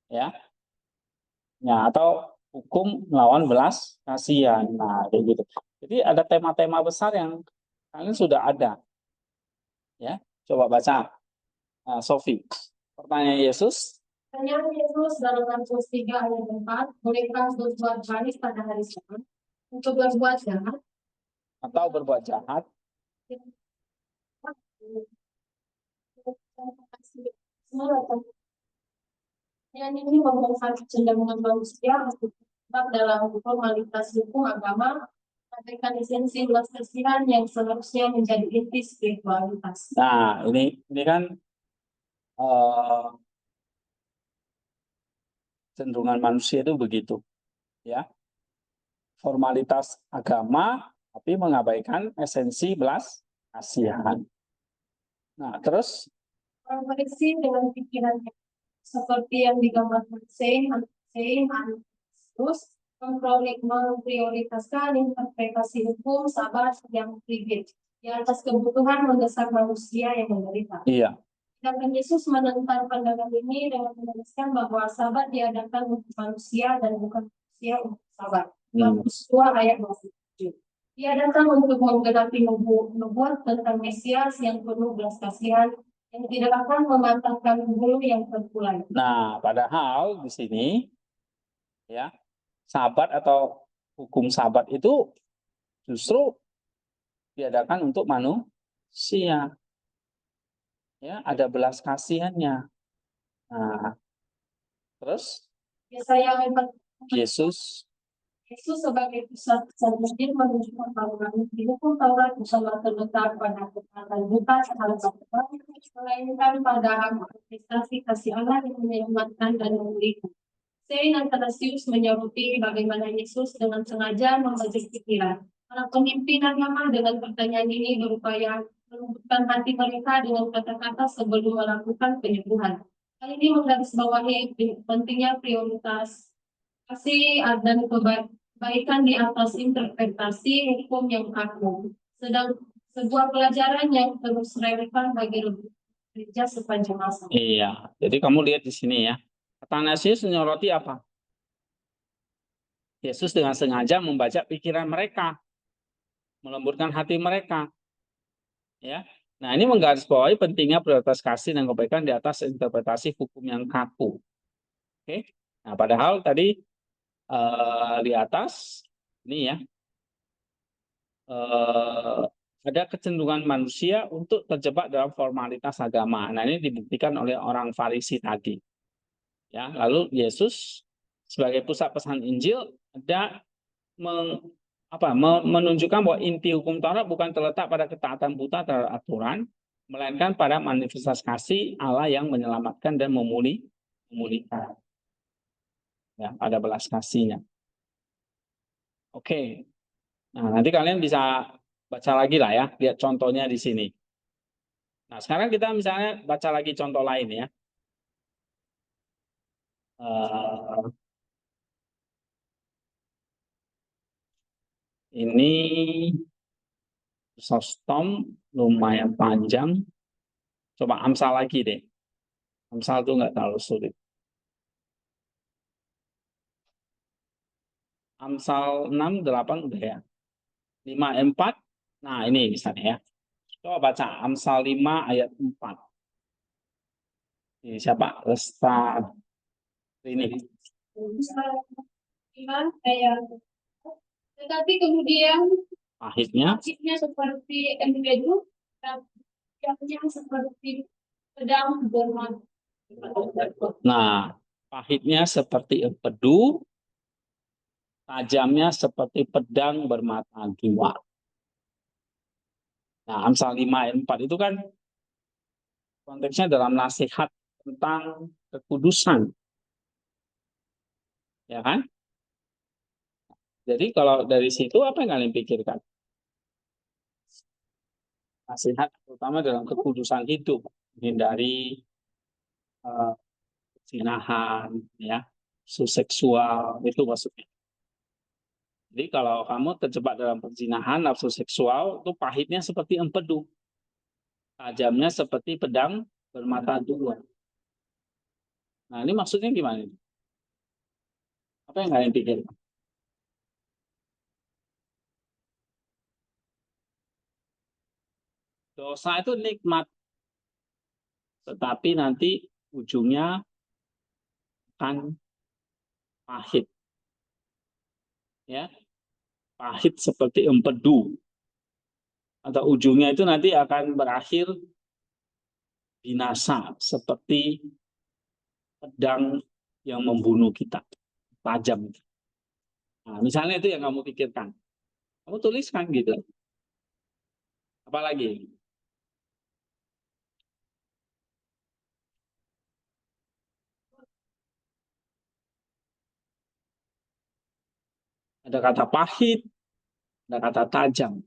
Speaker 1: ya, atau hukum melawan belas kasihan. Nah, kayak gitu. Jadi ada tema-tema besar yang kalian sudah ada, ya. Coba baca, Sophie. Pertanyaan Yesus.
Speaker 4: Pertanyaan Yesus dalam Markus 3 ayat 4, bolehkah berbuat baik pada hari Sabat untuk berbuat jahat
Speaker 1: Atau berbuat jahat?
Speaker 4: yang ini membongkar kecenderungan manusia untuk terlibat dalam formalitas hukum agama, mengabaikan esensi belas kasihan yang seharusnya menjadi inti spiritualitas.
Speaker 1: Nah, ini kan cenderungan manusia itu begitu, ya. Formalitas agama, tapi mengabaikan esensi belas kasihan. Nah, terus
Speaker 4: Koreksi dengan pikiran seperti yang digambarkan Saint Agustinus, memprioritaskan interpretasi hukum Sabat yang rigid di atas kebutuhan mendesak manusia yang menderita.
Speaker 1: iya.
Speaker 4: Dan Yesus menentang pandangan ini dengan menegaskan bahwa Sabat diadakan untuk manusia dan bukan manusia untuk Sabat. Markus 2 ayat 27. Ia datang untuk menggenapi nubuat tentang Mesias yang penuh belas kasihan, yang tidak akan mematahkan bulu yang terkulai.
Speaker 1: Nah, padahal di sini, ya, Sabat atau hukum Sabat itu justru diadakan untuk manusia. Ya, ada belas kasihannya. Nah, terus
Speaker 4: Yesaya
Speaker 1: Yesus
Speaker 4: sebagai pusat kesaksian menunjukkan bahwa hukum Taurat bukanlah terletak pada kekuatan buta secara kata, melainkan pada manifestasi kasih Allah yang menyelamatkan dan memulihkan. Saint Athanasius menyoroti bagaimana Yesus dengan sengaja membajak pikiran para pemimpin agama dengan pertanyaan ini berupaya melembutkan hati mereka dengan kata-kata sebelum melakukan penyembuhan. Hal ini menggarisbawahi pentingnya prioritas kasih dan kebaikan di atas interpretasi hukum yang kaku. Sedang sebuah pelajaran yang terus relevan bagi gereja sepanjang masa.
Speaker 1: Iya, jadi kamu lihat di sini ya. Athanasius menyoroti apa? Yesus dengan sengaja membaca pikiran mereka, melembutkan hati mereka. Ya, nah ini menggarisbawahi pentingnya prioritas kasih dan kebaikan di atas interpretasi hukum yang kaku. Oke, nah padahal tadi di atas ini ya ada kecenderungan manusia untuk terjebak dalam formalitas agama. Nah ini dibuktikan oleh orang Farisi tadi. Ya, lalu Yesus sebagai pusat pesan Injil ada menunjukkan bahwa inti hukum Taurat bukan terletak pada ketaatan buta terhadap aturan, melainkan pada manifestasi kasih Allah yang menyelamatkan dan memulihkan. Ya, ada belas kasihnya. Oke. Nah, nanti kalian bisa baca lagi lah ya, lihat contohnya di sini. Nah, sekarang kita misalnya baca lagi contoh lain ya. Ini Sostom lumayan panjang. Coba Amsal lagi deh. Amsal itu nggak terlalu sulit. Amsal 6, 8 udah ya. 5, 4. Nah ini misalnya ya. Coba baca Amsal 5 ayat 4. Ini siapa? Lestari ini.
Speaker 2: Tetapi kemudian
Speaker 1: Pahitnya
Speaker 2: seperti empedu, yang seperti pedang bermata.
Speaker 1: Nah, pahitnya seperti empedu, tajamnya seperti pedang bermata dua. Nah, Amsal 5 ayat 4 itu kan konteksnya dalam nasihat tentang kekudusan. Ya kan? Jadi kalau dari situ apa yang kalian pikirkan? Nasihat terutama dalam kekudusan hidup, menghindari zinahan, ya, seksual, itu maksudnya. Jadi kalau kamu terjebak dalam perzinahan, nafsu seksual, itu pahitnya seperti empedu, tajamnya seperti pedang bermata dua. Nah ini maksudnya gimana? Apa yang kalian pikirkan? Dosa itu nikmat, tetapi nanti ujungnya akan pahit. Ya, pahit seperti empedu. Atau ujungnya itu nanti akan berakhir binasa seperti pedang yang membunuh kita, tajam. Nah, misalnya itu yang kamu pikirkan. Kamu tuliskan gitu. Apalagi? Ada kata pahit, ada kata tajam.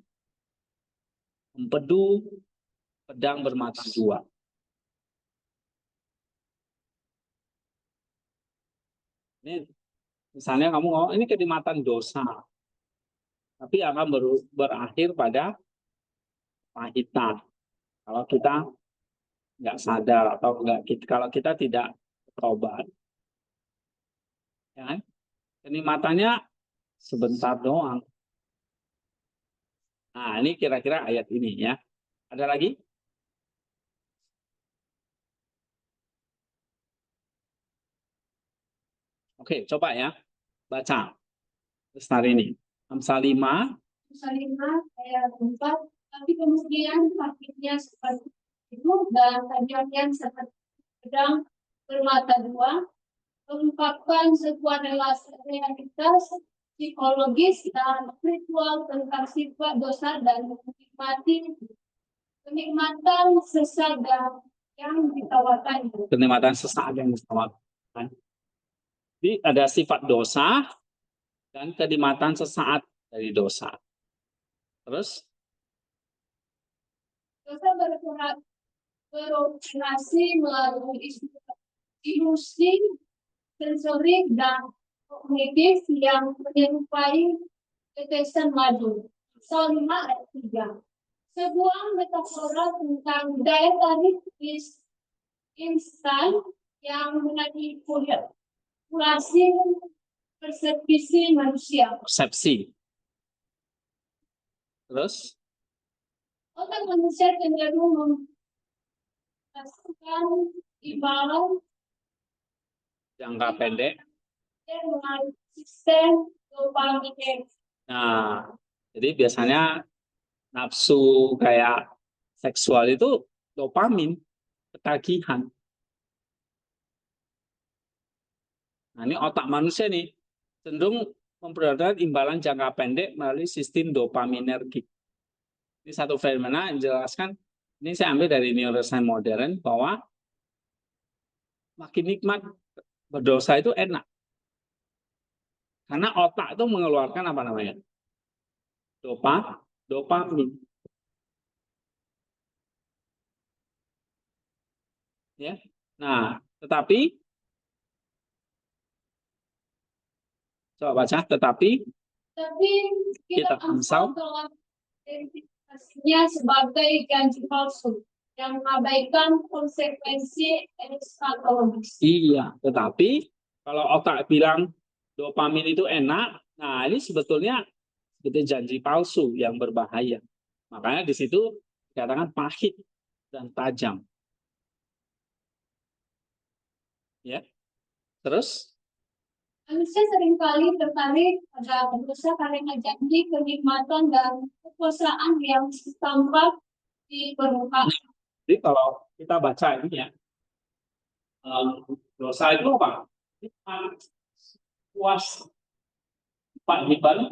Speaker 1: Empedu, pedang bermata dua. Ini misalnya kamu ngomong ini kenikmatan dosa, tapi akan berakhir pada pahitan. Kalau kita nggak sadar atau kalau kita tidak berobat, ya kan? Kenikmatannya sebentar doang. Nah, ini kira-kira ayat ini ya. Ada lagi? Oke, coba ya. Baca. Lestari ini. Amsal 5.
Speaker 2: Amsal 5 ayat 4. Tapi kemudian pahitnya seperti itu dan tajamnya seperti pedang bermata dua, mengungkapkan sebuah realitas psikologis dan spiritual tentang sifat dosa dan kenikmatan sesaat yang ditawarkan.
Speaker 1: Kenikmatan sesaat yang ditawarkan. Jadi ada sifat dosa dan kenikmatan sesaat dari dosa. Terus?
Speaker 2: Dosa beroperasi melalui ilusi, sensorik, dan kognitif yang menyerupai tetesan madu. Pasal 5 ayat 3. Sebuah metafora tentang daya tarik instan yang memanipulasi persepsi manusia.
Speaker 1: Persepsi. Terus?
Speaker 2: Otak manusia cenderung merasakan imbalan
Speaker 1: Jangka pendek.
Speaker 2: dengan sistem dopamin.
Speaker 1: Nah, jadi biasanya nafsu kayak seksual itu dopamin, ketagihan. Nah, ini otak manusia nih cenderung memperolehkan imbalan jangka pendek melalui sistem dopaminergik. Ini satu fenomena yang jelaskan, ini saya ambil dari neuroscience modern, bahwa makin nikmat berdosa itu enak. Karena otak itu mengeluarkan apa namanya? Dopamin. Ya. Nah, tetapi coba baca, tetapi
Speaker 2: kita
Speaker 1: angsal
Speaker 2: telah identifikasinya sebagai janji palsu yang mengabaikan konsekuensi eskatologis.
Speaker 1: iya, tetapi kalau otak bilang dopamin itu enak, nah ini sebetulnya itu janji palsu yang berbahaya. Makanya di situ dikatakan pahit dan tajam. Ya. Terus
Speaker 2: Manusia seringkali tertarik pada dosa karena janji kenikmatan dan kekuasaan yang tampak di permukaan.
Speaker 1: jadi kalau kita baca ini ya, dosa itu apa? Puas, Pak Gibran,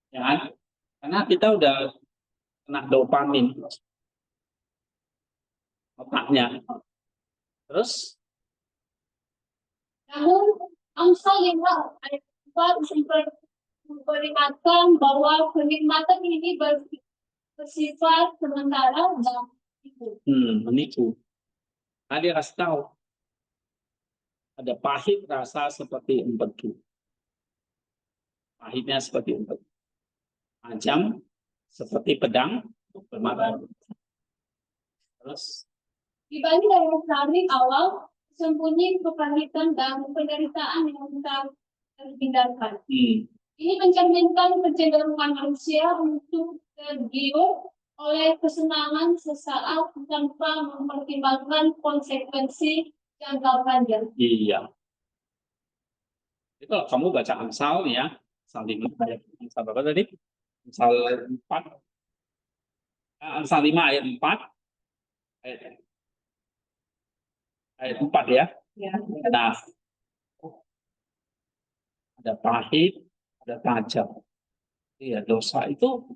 Speaker 1: ya kan? Karena kita udah kena dopamin otaknya. Terus
Speaker 2: Namun, Amsal 5 ayat 4 memperingatkan bahwa kenikmatan ini bersifat sementara dan
Speaker 1: menipu. Nah, dia kasih tahu ada pahit rasa seperti empedu. Pahitnya seperti empedu. Tajam seperti pedang bermata. Terus
Speaker 2: dibanding dari tarik awal, sembunyi kepahitan dan penderitaan yang tak terhindarkan. Ini mencerminkan kecenderungan manusia untuk tergiur oleh kesenangan sesaat tanpa mempertimbangkan konsekuensi jangka panjang.
Speaker 1: iya. Jadi kalau kamu baca Amsal ya, Amsal 5 ayat Amsal berapa tadi? Amsal 4. Amsal 5 ayat 4. Ayat 4 ya.
Speaker 2: Ya.
Speaker 1: Nah, ada pahit, ada tajam. Iya, dosa itu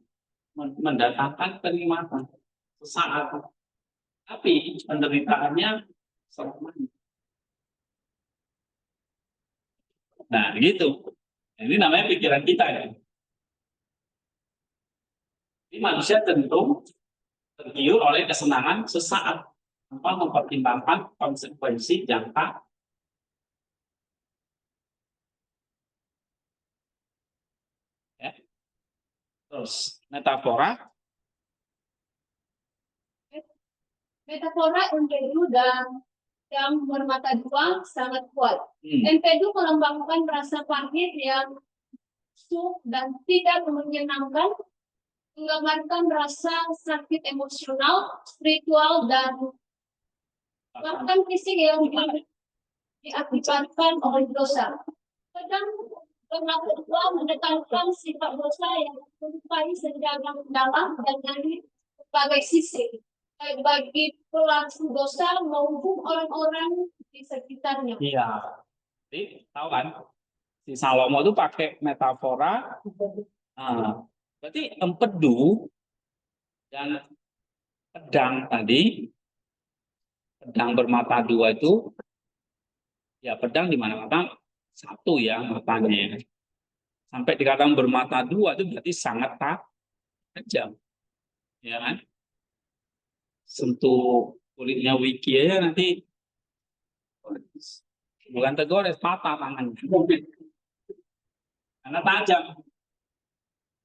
Speaker 1: mendatangkan kenikmatan sesaat. Tapi penderitaannya selamanya. Nah, gitu. Ini namanya pikiran kita ya. Ini manusia cenderung tergiur oleh kesenangan sesaat tanpa mempertimbangkan konsekuensi jangka. Ya. Terus metafora.
Speaker 2: Metafora empedu dan yang bermata dua sangat kuat. Empedu melambangkan rasa pahit yang busuk dan tidak menyenangkan, menggambarkan rasa sakit emosional, spiritual, dan bahkan fisik yang diakibatkan oleh dosa. Kadang bermata dua mendatangkan sifat dosa yang menyerupai senjata mendalam dan dari berbagai sisi, baik bagi pelaku dosa maupun orang-orang di sekitarnya.
Speaker 1: Iya. Jadi tahu kan, si Salomo itu pakai metafora. Nah, berarti empedu dan pedang tadi, pedang bermata dua itu, ya pedang di mana-mana satu ya matanya. Sampai dikatakan bermata dua itu berarti sangat tajam, ya kan? Sentuh kulitnya Wiki aja nanti bukan tergores, patah tangannya. Karena tajam.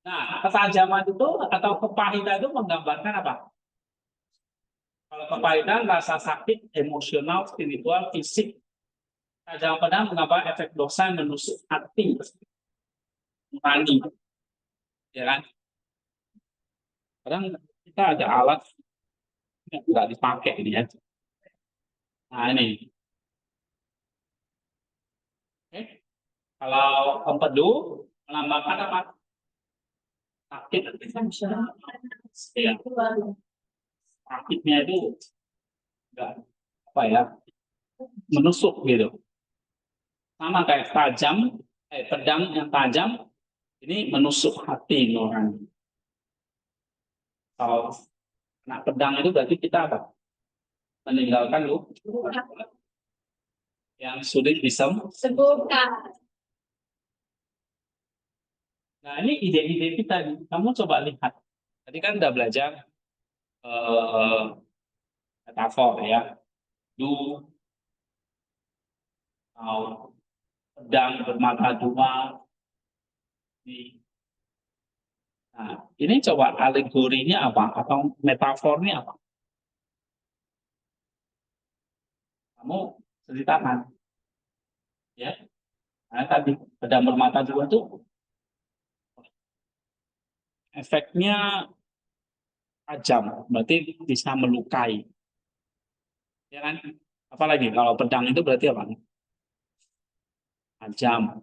Speaker 1: Nah, ketajaman itu atau kepahitan itu menggambarkan apa? Kalau kepahitan rasa sakit, emosional, spiritual, fisik. Tajam pedang mengapa efek dosa yang menusuk hati, nurani, ya kan? Kadang kita ada alat nggak dipakai ini ya. Nah ini, oke. Kalau empedu melambangkan apa? Sakit, ya. Sakitnya itu enggak apa ya, menusuk gitu. Sama kayak tajam, pedang yang tajam ini menusuk hati nurani. Kalau kena pedang itu berarti kita apa? Meninggalkan luka yang sulit
Speaker 2: Sebutkan.
Speaker 1: Nah ini ide-ide kita. Kamu coba lihat. Tadi kan udah belajar metafor ya. Du, pedang bermata dua. Nah, ini coba alegorinya apa atau metafornya apa? Kamu ceritakan, ya. Nah, tadi pedang bermata dua itu efeknya tajam, berarti bisa melukai, ya kan? Apalagi kalau pedang itu berarti apa? Tajam,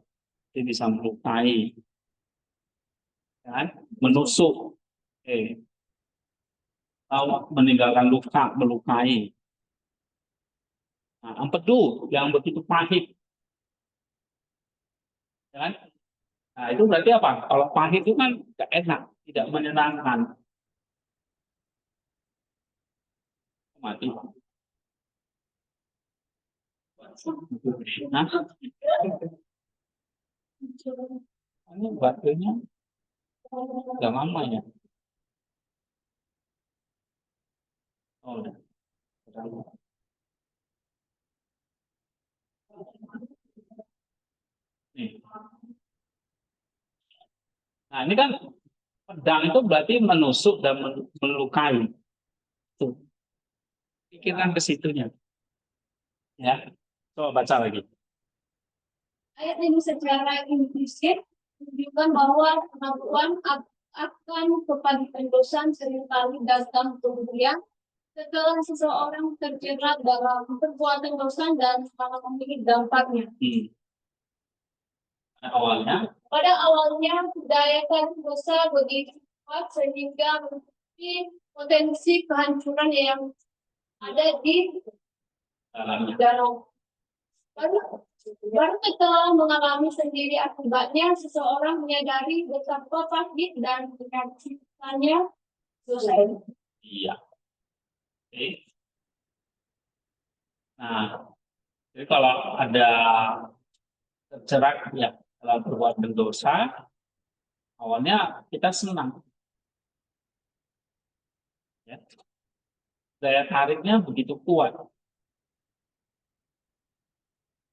Speaker 1: jadi bisa melukai, ya kan? Menusuk, atau meninggalkan luka, melukai. Nah, empedu yang begitu pahit, ya kan? Nah, itu berarti apa? Kalau pahit itu kan tidak enak, tidak menyenangkan. Mati. Nah, ini baterainya udah lama ya. Oh, udah. Nih. Nah, ini kan pedang itu berarti menusuk dan melukai. Tuh. Pikirkan ke situnya. Ya. Coba baca lagi.
Speaker 2: Ayat ini secara implisit menunjukkan bahwa pengakuan akan kepada pendosa seringkali datang kemudian setelah seseorang terjerat dalam perbuatan dosa dan malah memiliki dampaknya. Pada awalnya kedayakan dosa begitu kuat sehingga memiliki potensi kehancuran yang ada di dalam. Baru setelah mengalami sendiri akibatnya, seseorang menyadari betapa pahit dan menyakitkannya dosa.
Speaker 1: Iya. Oke. Nah, jadi kalau ada terjerat ya dalam perbuatan dosa, awalnya kita senang. Ya. Daya tariknya begitu kuat.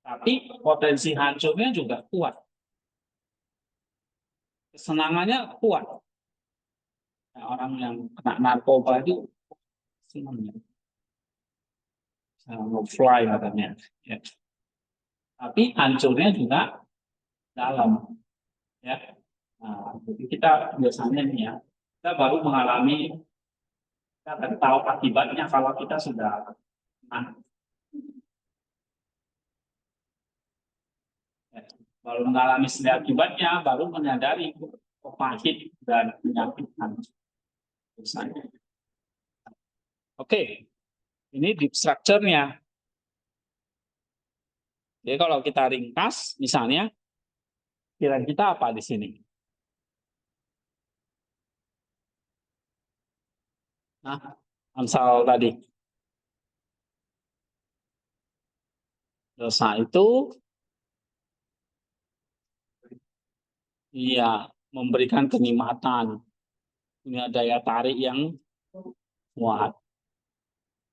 Speaker 1: Tapi potensi hancurnya juga kuat. Kesenangannya kuat. Nah, orang yang kena narkoba itu senang ya. Fly katanya. Ya. Tapi hancurnya juga dalam. Ya. Nah, jadi kita biasanya nih ya, kita baru mengalami, kita akan tahu akibatnya kalau kita sudah ya, baru mengalami sendiri akibatnya, baru menyadari pahit dan menyakitkan. Oke, ini deep structure-nya. Jadi kalau kita ringkas, misalnya, pikiran kita apa di sini? Nah, Amsal tadi. Dosa itu, iya, memberikan kenikmatan. Punya daya tarik yang kuat.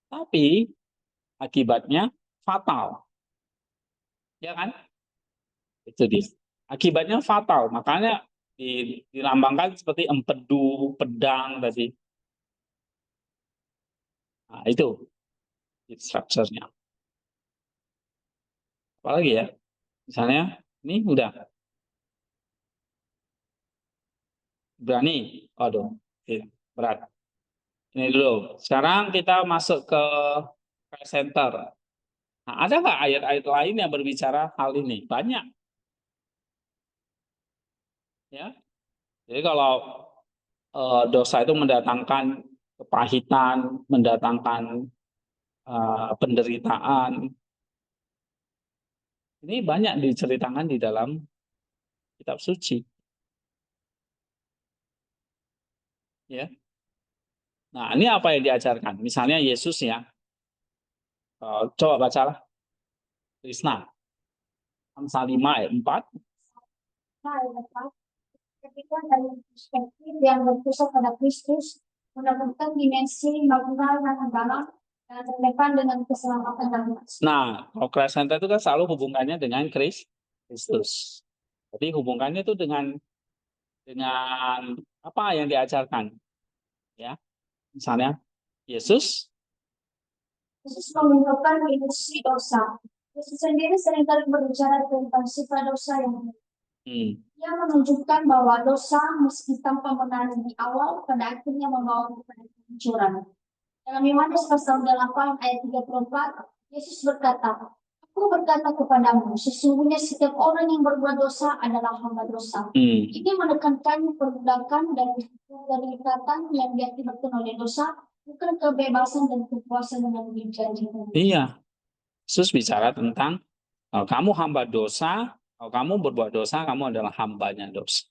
Speaker 1: Tapi, akibatnya fatal. Ya kan? Itu dia. Akibatnya fatal, makanya dilambangkan seperti empedu, pedang tadi. Nah, itu structure-nya. Apalagi ya? Misalnya, ini udah berani. Waduh, berat. Ini dulu. Sekarang kita masuk ke center. Nah, ada nggak ayat-ayat lain yang berbicara hal ini? Banyak. Ya. Jadi kalau dosa itu mendatangkan kepahitan, mendatangkan penderitaan, ini banyak diceritakan di dalam kitab suci. Ya. Nah, ini apa yang diajarkan? Misalnya Yesus ya, coba bacalah Krisna, Amsal 5 ayat 4.
Speaker 2: Nah, Bapak, ketika dari perspektif yang berpusat pada Kristus, mendapatkan dimensi bangunan yang mendalam dan terdepan dengan keselamatan dan kasih.
Speaker 1: Nah, kalau Christ Center itu kan selalu hubungannya dengan Kristus. Jadi hubungannya itu dengan apa yang diajarkan, ya. Misalnya Yesus,
Speaker 2: Yesus mengungkapkan dimensi dosa. Yesus sendiri seringkali berbicara tentang sifat dosa yang ia menunjukkan bahwa dosa meski tanpa menarik di awal pada akhirnya membawa kepada kehancuran. Dalam Yohanes pasal 8 ayat 34, Yesus berkata, Aku berkata kepadamu, sesungguhnya setiap orang yang berbuat dosa adalah hamba dosa. Ini menekankan perbudakan dan ikatan yang diakibatkan oleh dosa, bukan kebebasan dan kepuasan dengan dijanjikan.
Speaker 1: iya, Yesus bicara tentang kalau kamu hamba dosa, kalau kamu berbuat dosa, kamu adalah hambanya dosa.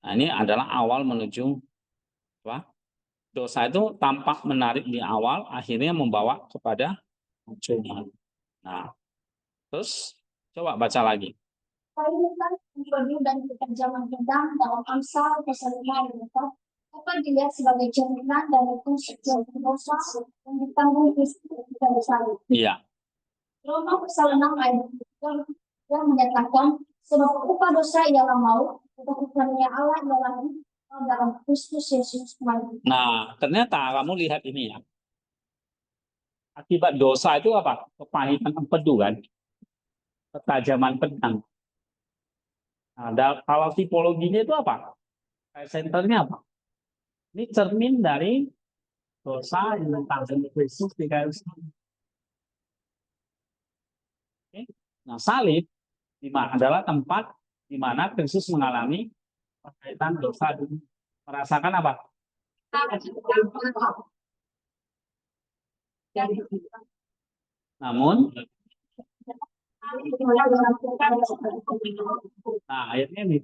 Speaker 1: Nah, ini adalah awal menuju apa? Dosa itu tampak menarik di awal, akhirnya membawa kepada kehancuran. Nah, terus coba baca lagi.
Speaker 2: Kehidupan pribadi dan kekejaman pedang dalam Amsal pasal 5 ayat 4 dapat dilihat sebagai cerminan dari konsekuensi dosa yang ditanggung Kristus dari salib.
Speaker 1: Iya.
Speaker 2: Roma pasal 6 ayat 3 yang menyatakan sebab upah dosa ialah maut, tetapi karunia Allah ialah hidup dalam Kristus Yesus.
Speaker 1: Nah, ternyata kamu lihat ini ya. Akibat dosa itu apa? Kepahitan empedu kan? Ketajaman pedang. Nah, kalau tipologinya itu apa? Senternya apa? Ini cermin dari dosa yang ditanggung Kristus di kayu salib. Nah, salib adalah tempat di mana Kristus mengalami kaitan dosa dan merasakan apa? Namun, nah akhirnya nih,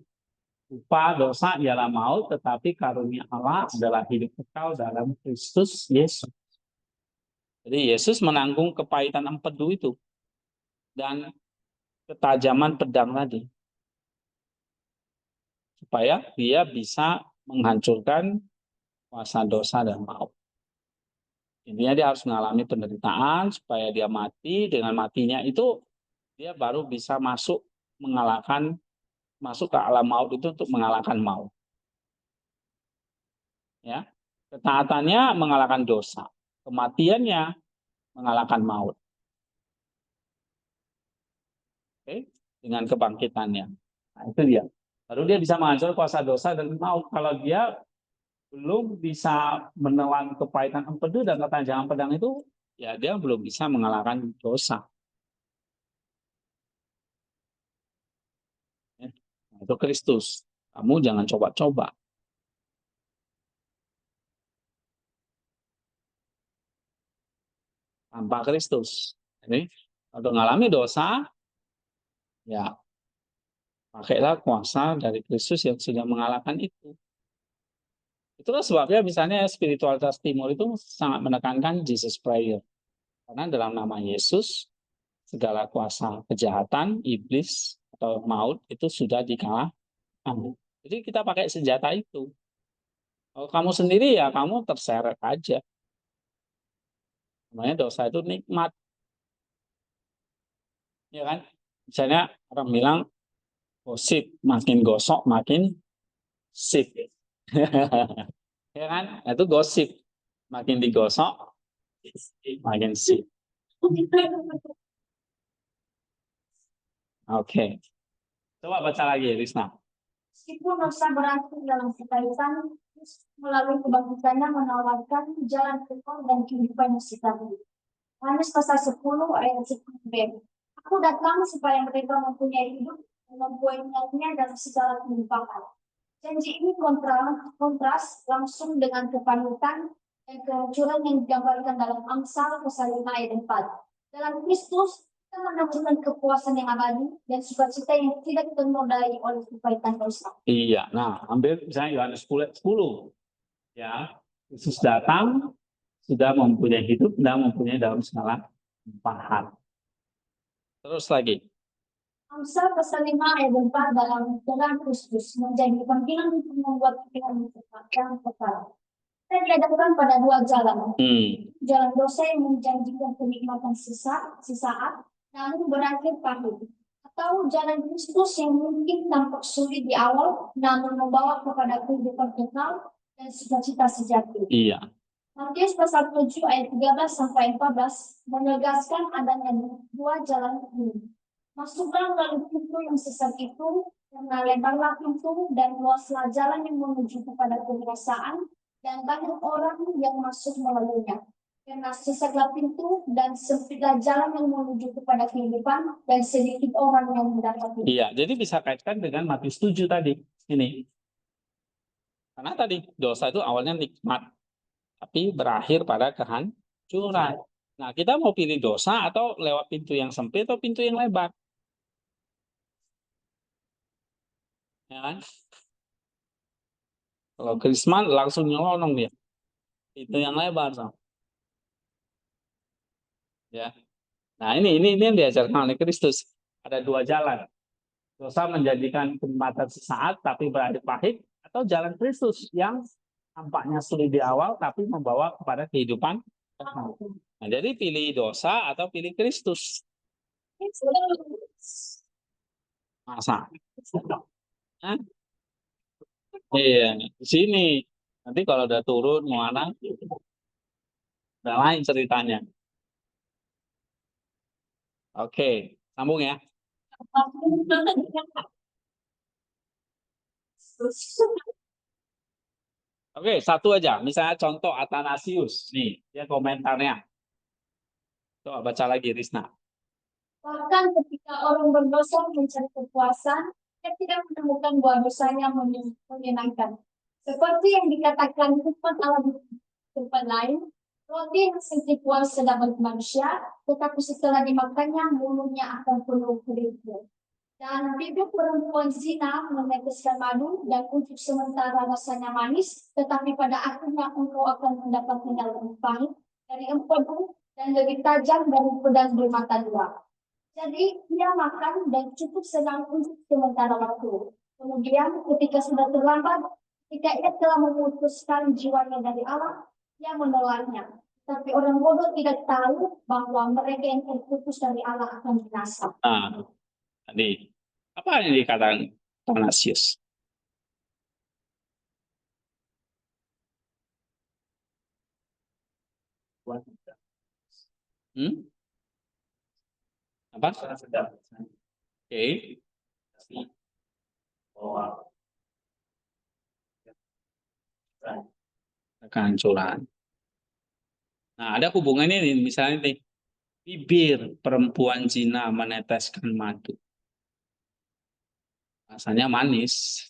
Speaker 1: upah dosa ialah maut, tetapi karunia Allah adalah hidup kekal dalam Kristus Yesus. Jadi Yesus menanggung kepahitan empedu itu dan ketajaman pedang tadi, supaya dia bisa menghancurkan kuasa dosa dan maut. Intinya dia harus mengalami penderitaan supaya dia mati. Dengan matinya itu dia baru bisa masuk ke alam maut itu untuk mengalahkan maut. Ya, ketaatannya mengalahkan dosa, kematiannya mengalahkan maut. Oke, dengan kebangkitannya. Nah, itu dia. Baru dia bisa menghancurkan kuasa dosa dan maut. Kalau dia belum bisa menelan kepahitan empedu dan ketajaman pedang itu, ya dia belum bisa mengalahkan dosa. Ya. Nah, itu Kristus. Kamu jangan coba-coba. Tanpa Kristus. Jadi, untuk mengalami dosa, ya pakailah kuasa dari Kristus yang sudah mengalahkan itu. Itulah sebabnya misalnya spiritualitas timur itu sangat menekankan Jesus Prayer. Karena dalam nama Yesus, segala kuasa kejahatan, iblis, atau maut itu sudah dikalahkan. Jadi kita pakai senjata itu. Kalau kamu sendiri ya kamu terseret aja. Namanya dosa itu nikmat. Ya kan? Misalnya orang bilang gosip, makin gosok makin sip. Ya kan? Itu gosip. Makin digosok makin sip. Oke. Coba baca lagi, Risna.
Speaker 2: Meskipun Nusa berakhir dalam kekaitan, melalui kebangkitannya menawarkan jalan keluar dan kehidupan yang sejati. Yohanes pasal 10 ayat 10b. Aku datang supaya mereka mempunyai hidup dan mempunyainya dalam segala kehidupan. Janji ini kontras langsung dengan kepanutan dan kehancuran yang digambarkan dalam Amsal pasal 5 ayat 4. Dalam Kristus, kita menemukan kepuasan yang abadi dan sukacita yang tidak ternodai oleh kepahitan dosa.
Speaker 1: Iya, nah ambil misalnya Yohanes 10. Ya, Yesus datang sudah mempunyai hidup dan mempunyai dalam segala kehidupan. Terus lagi.
Speaker 2: Amsal pasal 5 ayat 4 dalam Kristus menjadi panggilan untuk membuat kita yang kekal. Kita dihadapkan pada dua jalan. Jalan dosa yang menjanjikan kenikmatan sesaat, namun berakhir pahit. Atau jalan Kristus yang mungkin tampak sulit di awal, namun membawa kepada kehidupan kekal dan sukacita sejati.
Speaker 1: Iya.
Speaker 2: Matius pasal 7 ayat 13 sampai 14 menegaskan adanya dua jalan ini. Masuklah melalui pintu yang sesat itu, karena lebarlah pintu dan luaslah jalan yang menuju kepada kebinasaan, dan banyak orang yang masuk melaluinya. Karena sesatlah pintu dan sempitlah jalan yang menuju kepada kehidupan, dan sedikit orang yang mendapatnya.
Speaker 1: Iya, jadi bisa kaitkan dengan Matius 7 tadi. Ini. Karena tadi dosa itu awalnya nikmat, tapi berakhir pada kehancuran. Nah, kita mau pilih dosa atau lewat pintu yang sempit atau pintu yang lebar? Ya kan? Kalau Krisman langsung nyelonong dia. Pintu yang lebar. So. Ya. Nah, ini yang diajarkan oleh Kristus. Ada dua jalan. Dosa menjadikan kenikmatan sesaat tapi berakhir pahit, atau jalan Kristus yang tampaknya sulit di awal tapi membawa kepada kehidupan. Nah, jadi pilih dosa atau pilih Kristus? Masa? Hah? Iya, di sini. Nanti kalau udah turun mana, udah lain ceritanya. Oke, sambung ya. Oke, satu aja. Misalnya contoh Athanasius. Nih, dia komentarnya. Coba baca lagi, Risna.
Speaker 2: Bahkan ketika orang berdosa mencari kepuasan, dia tidak menemukan buah dosanya menyenangkan. Seperti yang dikatakan Tuhan Allah di tempat lain, roti yang sedikit puas sedang bagi manusia, tetapi setelah dimakannya mulutnya akan penuh keriput. Dan bibir perempuan zina meneteskan madu dan untuk sementara rasanya manis, tetapi pada akhirnya engkau akan mendapat yang lebih pahit dari empedu dan lebih tajam dari pedang bermata dua. Jadi dia makan dan cukup senang untuk sementara waktu. Kemudian ketika sudah terlambat, ketika ia telah memutuskan jiwanya dari Allah, ia menolaknya. Tapi orang bodoh tidak tahu bahwa mereka yang terputus dari Allah akan binasa.
Speaker 1: Nah, tadi apa yang dikatakan Athanasius? Apa? Oke. Kehancuran. Nah, ada hubungannya nih, misalnya nih, bibir perempuan zina meneteskan madu. Rasanya manis.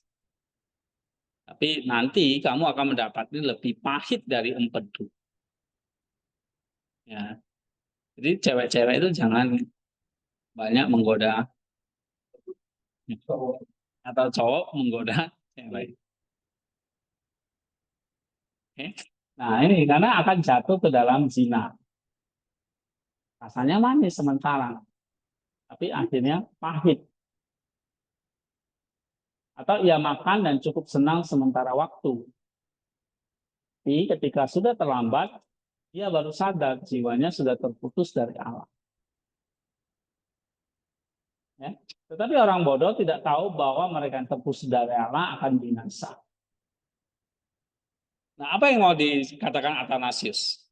Speaker 1: Tapi nanti kamu akan mendapatnya lebih pahit dari empedu. Ya. Jadi cewek-cewek itu jangan banyak menggoda atau cowok menggoda cewek. Oke. Nah, ini karena akan jatuh ke dalam zina. Rasanya manis sementara, tapi akhirnya pahit. Atau ia makan dan cukup senang sementara waktu. Tapi ketika sudah terlambat, dia baru sadar jiwanya sudah terputus dari Allah. Ya. Tetapi orang bodoh tidak tahu bahwa mereka yang terpusat dari Allah akan binasa. Nah, apa yang mau dikatakan Athanasius?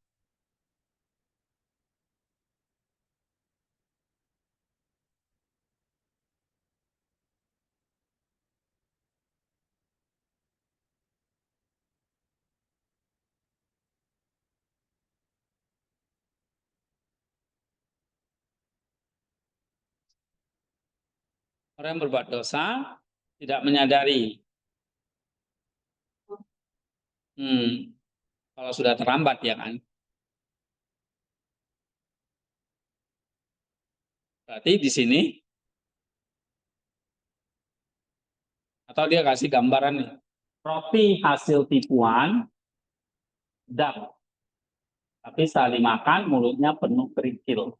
Speaker 1: Orang yang berbuat dosa tidak menyadari. Kalau sudah terlambat ya kan. Berarti di sini atau dia kasih gambaran nih. Roti hasil tipuan sedap. Tapi setelah dimakan mulutnya penuh kerikil.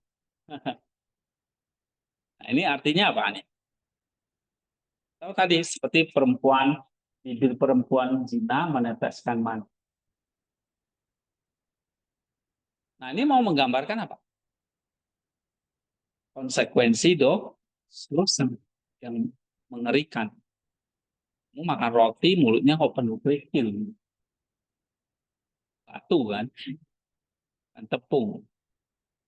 Speaker 1: Nah, ini artinya apa nih? Tahu tadi seperti perempuan, bibir perempuan zina meneteskan mani. Nah, ini mau menggambarkan apa? Konsekuensi dosa yang mengerikan. Kamu makan roti, mulutnya kok penuh kerikil. Batu kan? Dan tepung.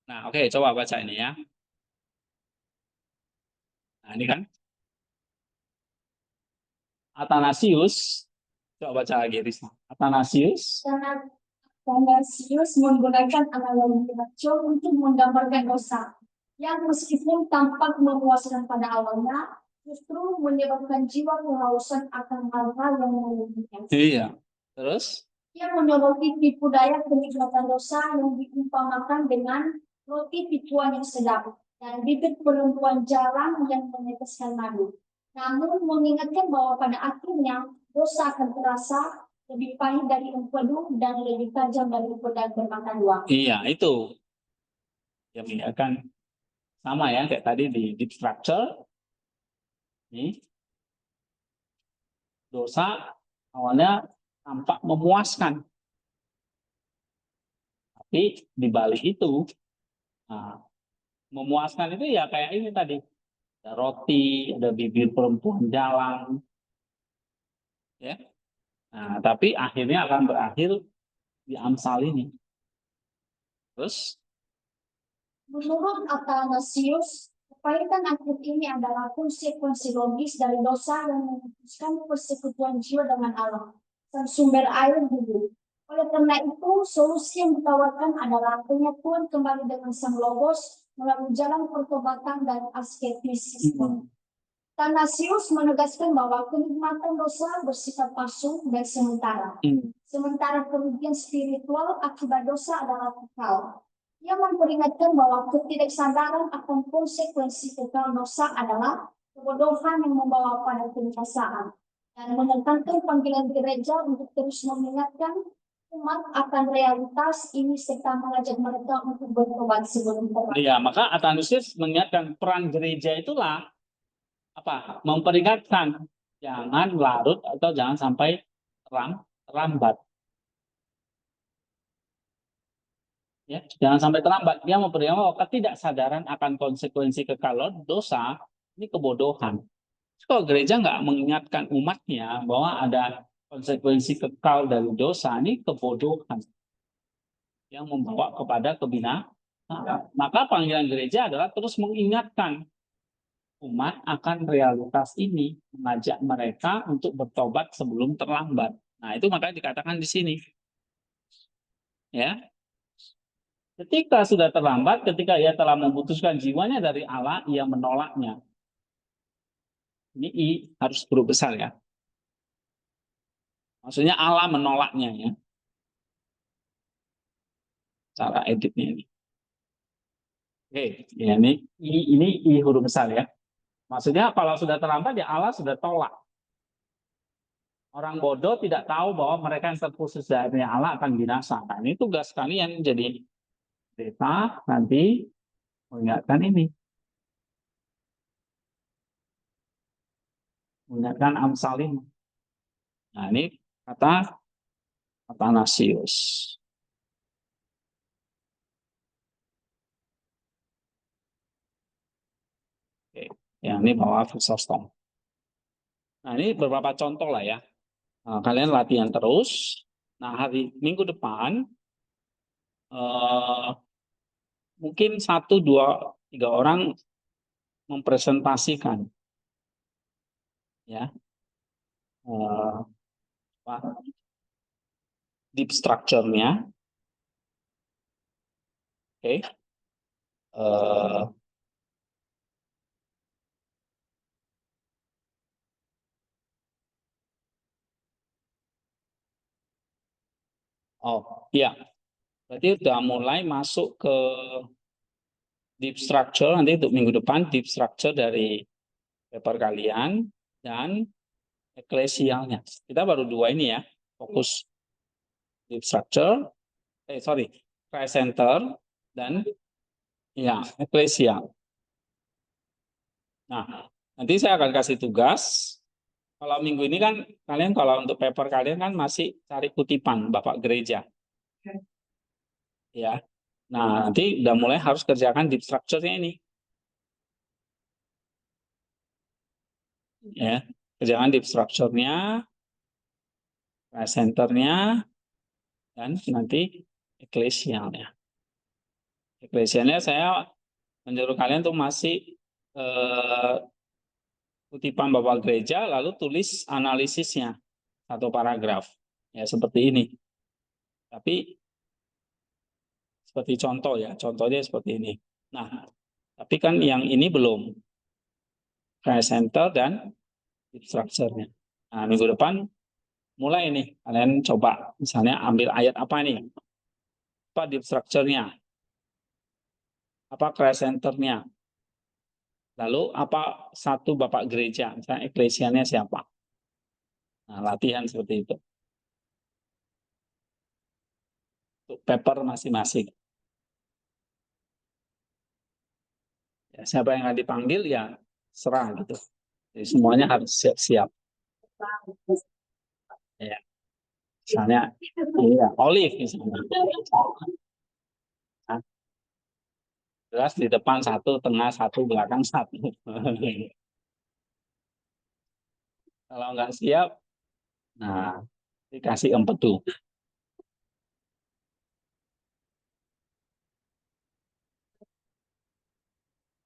Speaker 1: Nah, oke, coba baca ini ya. Nah, ini kan. Athanasius, coba baca lagi, Risa. Athanasius.
Speaker 2: Athanasius menggunakan analogi racun untuk menggambarkan dosa yang meskipun tampak memuaskan pada awalnya, justru menyebabkan jiwa kehausan akan hal-hal yang merugikan.
Speaker 1: Iya. Terus?
Speaker 2: Ia menyoroti tipu daya kenikmatan dosa yang diumpamakan dengan roti tipuan yang sedap dan bibir perempuan jalan yang meneteskan madu. Namun mengingatkan bahwa pada akhirnya dosa akan terasa lebih pahit dari empedu dan lebih tajam dari pedang bermata dua.
Speaker 1: Iya, itu. Yang akan sama ya, kayak tadi di deep structure. Ini. Dosa awalnya tampak memuaskan. Tapi di balik itu, nah, memuaskan itu ya kayak ini tadi. Ada roti, ada bibir perempuan jalan. Ya. Nah, tapi akhirnya akan berakhir di Amsal ini. Terus?
Speaker 2: Menurut Athanasius, kepahitan akhir ini adalah konsekuensi logis dari dosa yang memutuskan persekutuan jiwa dengan Allah, sang sumber air hidup. Oleh karena itu, solusi yang ditawarkan adalah penyatuan kembali dengan sang logos melalui jalan pertobatan dan asketisisme. Athanasius menegaskan bahwa kenikmatan dosa bersifat palsu dan sementara. Sementara kerugian spiritual akibat dosa adalah kekal. Ia memperingatkan bahwa ketidaksadaran akan konsekuensi kekal dosa adalah kebodohan yang membawa pada kebinasaan, dan menekankan panggilan gereja untuk terus mengingatkan umat akan realitas ini serta mengajak mereka untuk bertobat sebelum terlambat.
Speaker 1: Iya, maka Athanasius mengingatkan peran gereja itulah apa? Memperingatkan jangan larut atau jangan sampai terlambat. Ya, jangan sampai terlambat. Dia memperingatkan bahwa ketidaksadaran akan konsekuensi kekal dosa ini kebodohan. Kalau gereja nggak mengingatkan umatnya bahwa ada konsekuensi kekal dari dosa, ini kebodohan yang membawa kepada kebinasaan. Maka panggilan gereja adalah terus mengingatkan umat akan realitas ini, mengajak mereka untuk bertobat sebelum terlambat. Nah, itu makanya dikatakan di sini. Ya. Ketika sudah terlambat, ketika ia telah memutuskan jiwanya dari Allah, ia menolaknya. Ini I harus huruf besar ya. Maksudnya Allah menolaknya ya. Cara editnya ini. Oke, ya ini I huruf besar ya. Maksudnya kalau sudah terlambat ya Allah sudah tolak. Orang bodoh tidak tahu bahwa mereka yang terkhusus dari Allah akan binasa. Nah, ini tugas kalian jadi pendeta nanti mengingatkan ini. Mengingatkan Amsal ini. Nah, ini kata Athanasius. Oke. Ya, ini bawa Chrysostom. Nah, ini beberapa contoh lah ya. Nah, kalian latihan terus. Nah, hari minggu depan mungkin 1, 2, 3 orang mempresentasikan ya deep structure-nya. Oke. Oh iya, berarti udah mulai masuk ke deep structure. Nanti untuk minggu depan deep structure dari paper kalian dan eklesialnya. Kita baru 2 ini ya, fokus deep structure, Christ center dan ya eklesial. Nah, nanti saya akan kasih tugas. Kalau minggu ini kan kalian kalau untuk paper kalian kan masih cari kutipan Bapak Gereja. Ya. Nah, nanti udah mulai harus kerjakan deep structure-nya ini. Ya, kerjakan deep structure-nya, center-nya, dan nanti eklesialnya. Eklesialnya saya menyuruh kalian tuh masih kutipan Bapak Gereja, lalu tulis analisisnya, 1 paragraf. Ya, seperti ini. Tapi, seperti contoh ya, contohnya seperti ini. Nah, tapi kan yang ini belum. Christ center dan deep structure-nya. Nah, minggu depan mulai nih, kalian coba misalnya ambil ayat apa nih? Apa deep structure-nya? Apa Christ center-nya? Lalu apa 1 Bapak Gereja? Misalnya eklesianya siapa? Nah, latihan seperti itu. Untuk paper masing-masing. Ya, siapa yang akan dipanggil ya serah gitu. Jadi semuanya harus siap-siap. Ya. Misalnya, iya, Olive misalnya. Nah, jelas di depan 1, tengah 1, belakang 1. Kalau nggak siap, nah dikasih empedu.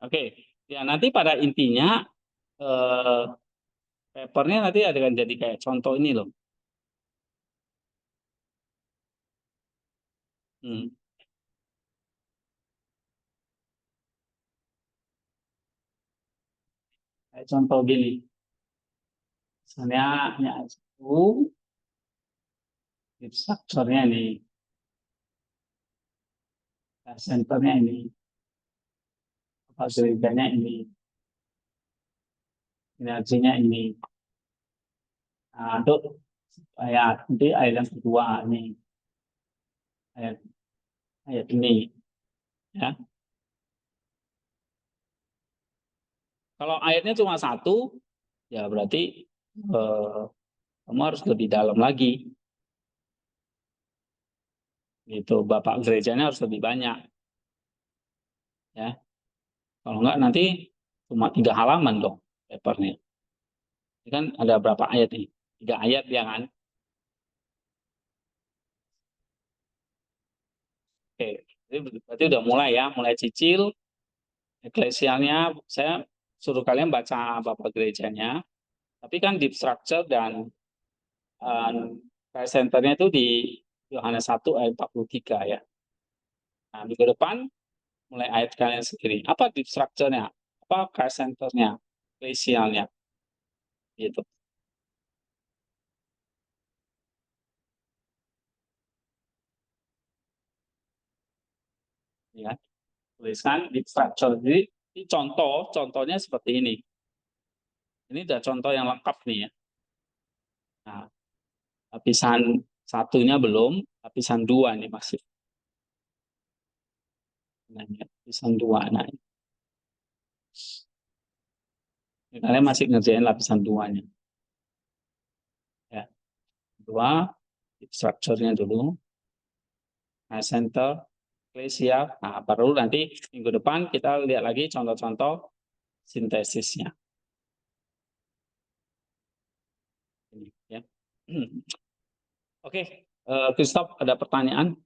Speaker 1: Oke, ya nanti pada intinya papernya nanti akan jadi kayak contoh ini loh. Kayak contoh gini, misalnya itu strukturnya ini, senternya ini, apa gerejanya ini, energinya ini. Nah, itu ayat nanti ayat yang kedua ini, ayat ini, ya. Kalau ayatnya cuma 1, ya berarti kamu harus lebih dalam lagi. Gitu, Bapak gerejanya harus lebih banyak. Ya. Kalau enggak nanti cuma 3 halaman dong papernya. Ini kan ada berapa ayat nih? 3 ayat ya kan? Oke, jadi berarti udah mulai ya, mulai cicil. Eklesialnya saya suruh kalian baca Bapak gerejanya. Tapi kan deep structure dan centernya itu di Yohanes 1 ayat 43 ya. Nah, minggu depan mulai ayat kalian sendiri. Apa deep structure-nya? Apa Christ center-nya? Eklesialnya. Gitu. Ya, tuliskan deep structure. Jadi ini contohnya seperti ini. Ini sudah contoh yang lengkap nih ya. Nah, lapisan 1-nya belum, lapisan 2 nih masih. Nah, lapisan 2. Nah, ini kalian masih ngerjain lapisan 2-nya. Ya, 2, structure-nya dulu. Nah, center, eklesial. Nah, baru nanti minggu depan kita lihat lagi contoh-contoh sintesisnya. Ini, ya. Oke, Christoph, ada pertanyaan?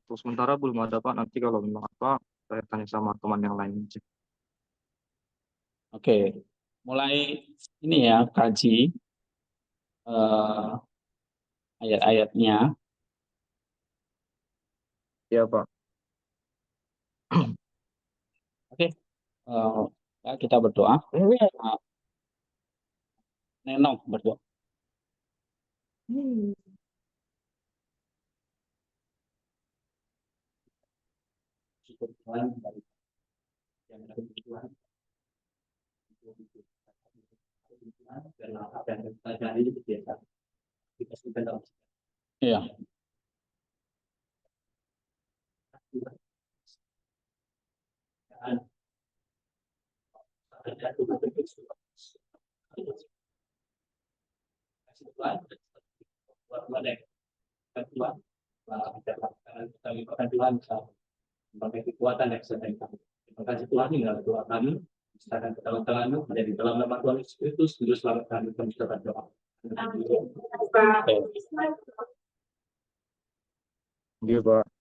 Speaker 5: Untuk sementara belum ada Pak, nanti kalau memang apa saya tanya sama teman yang lain.
Speaker 1: Oke, mulai ini ya, kaji ayat-ayatnya.
Speaker 5: Iya Pak.
Speaker 1: Oke, ya, kita berdoa. Neno berdoa.
Speaker 3: Syukur Tuhan dari yang ada Tuhan. Dan apa yang kita pelajari itu biasa. Kita sudah dalam
Speaker 1: Iya.
Speaker 3: Tuhan sebagai kekuatan yang sedang kami. Terima kasih Tuhan tinggal doa kami. Serahkan ke dalam tangan-Mu, menjadi dalam nama Tuhan Yesus Kristus, Juru Selamat kami mengucapkan doa.
Speaker 2: Amin.
Speaker 5: Iya Pak.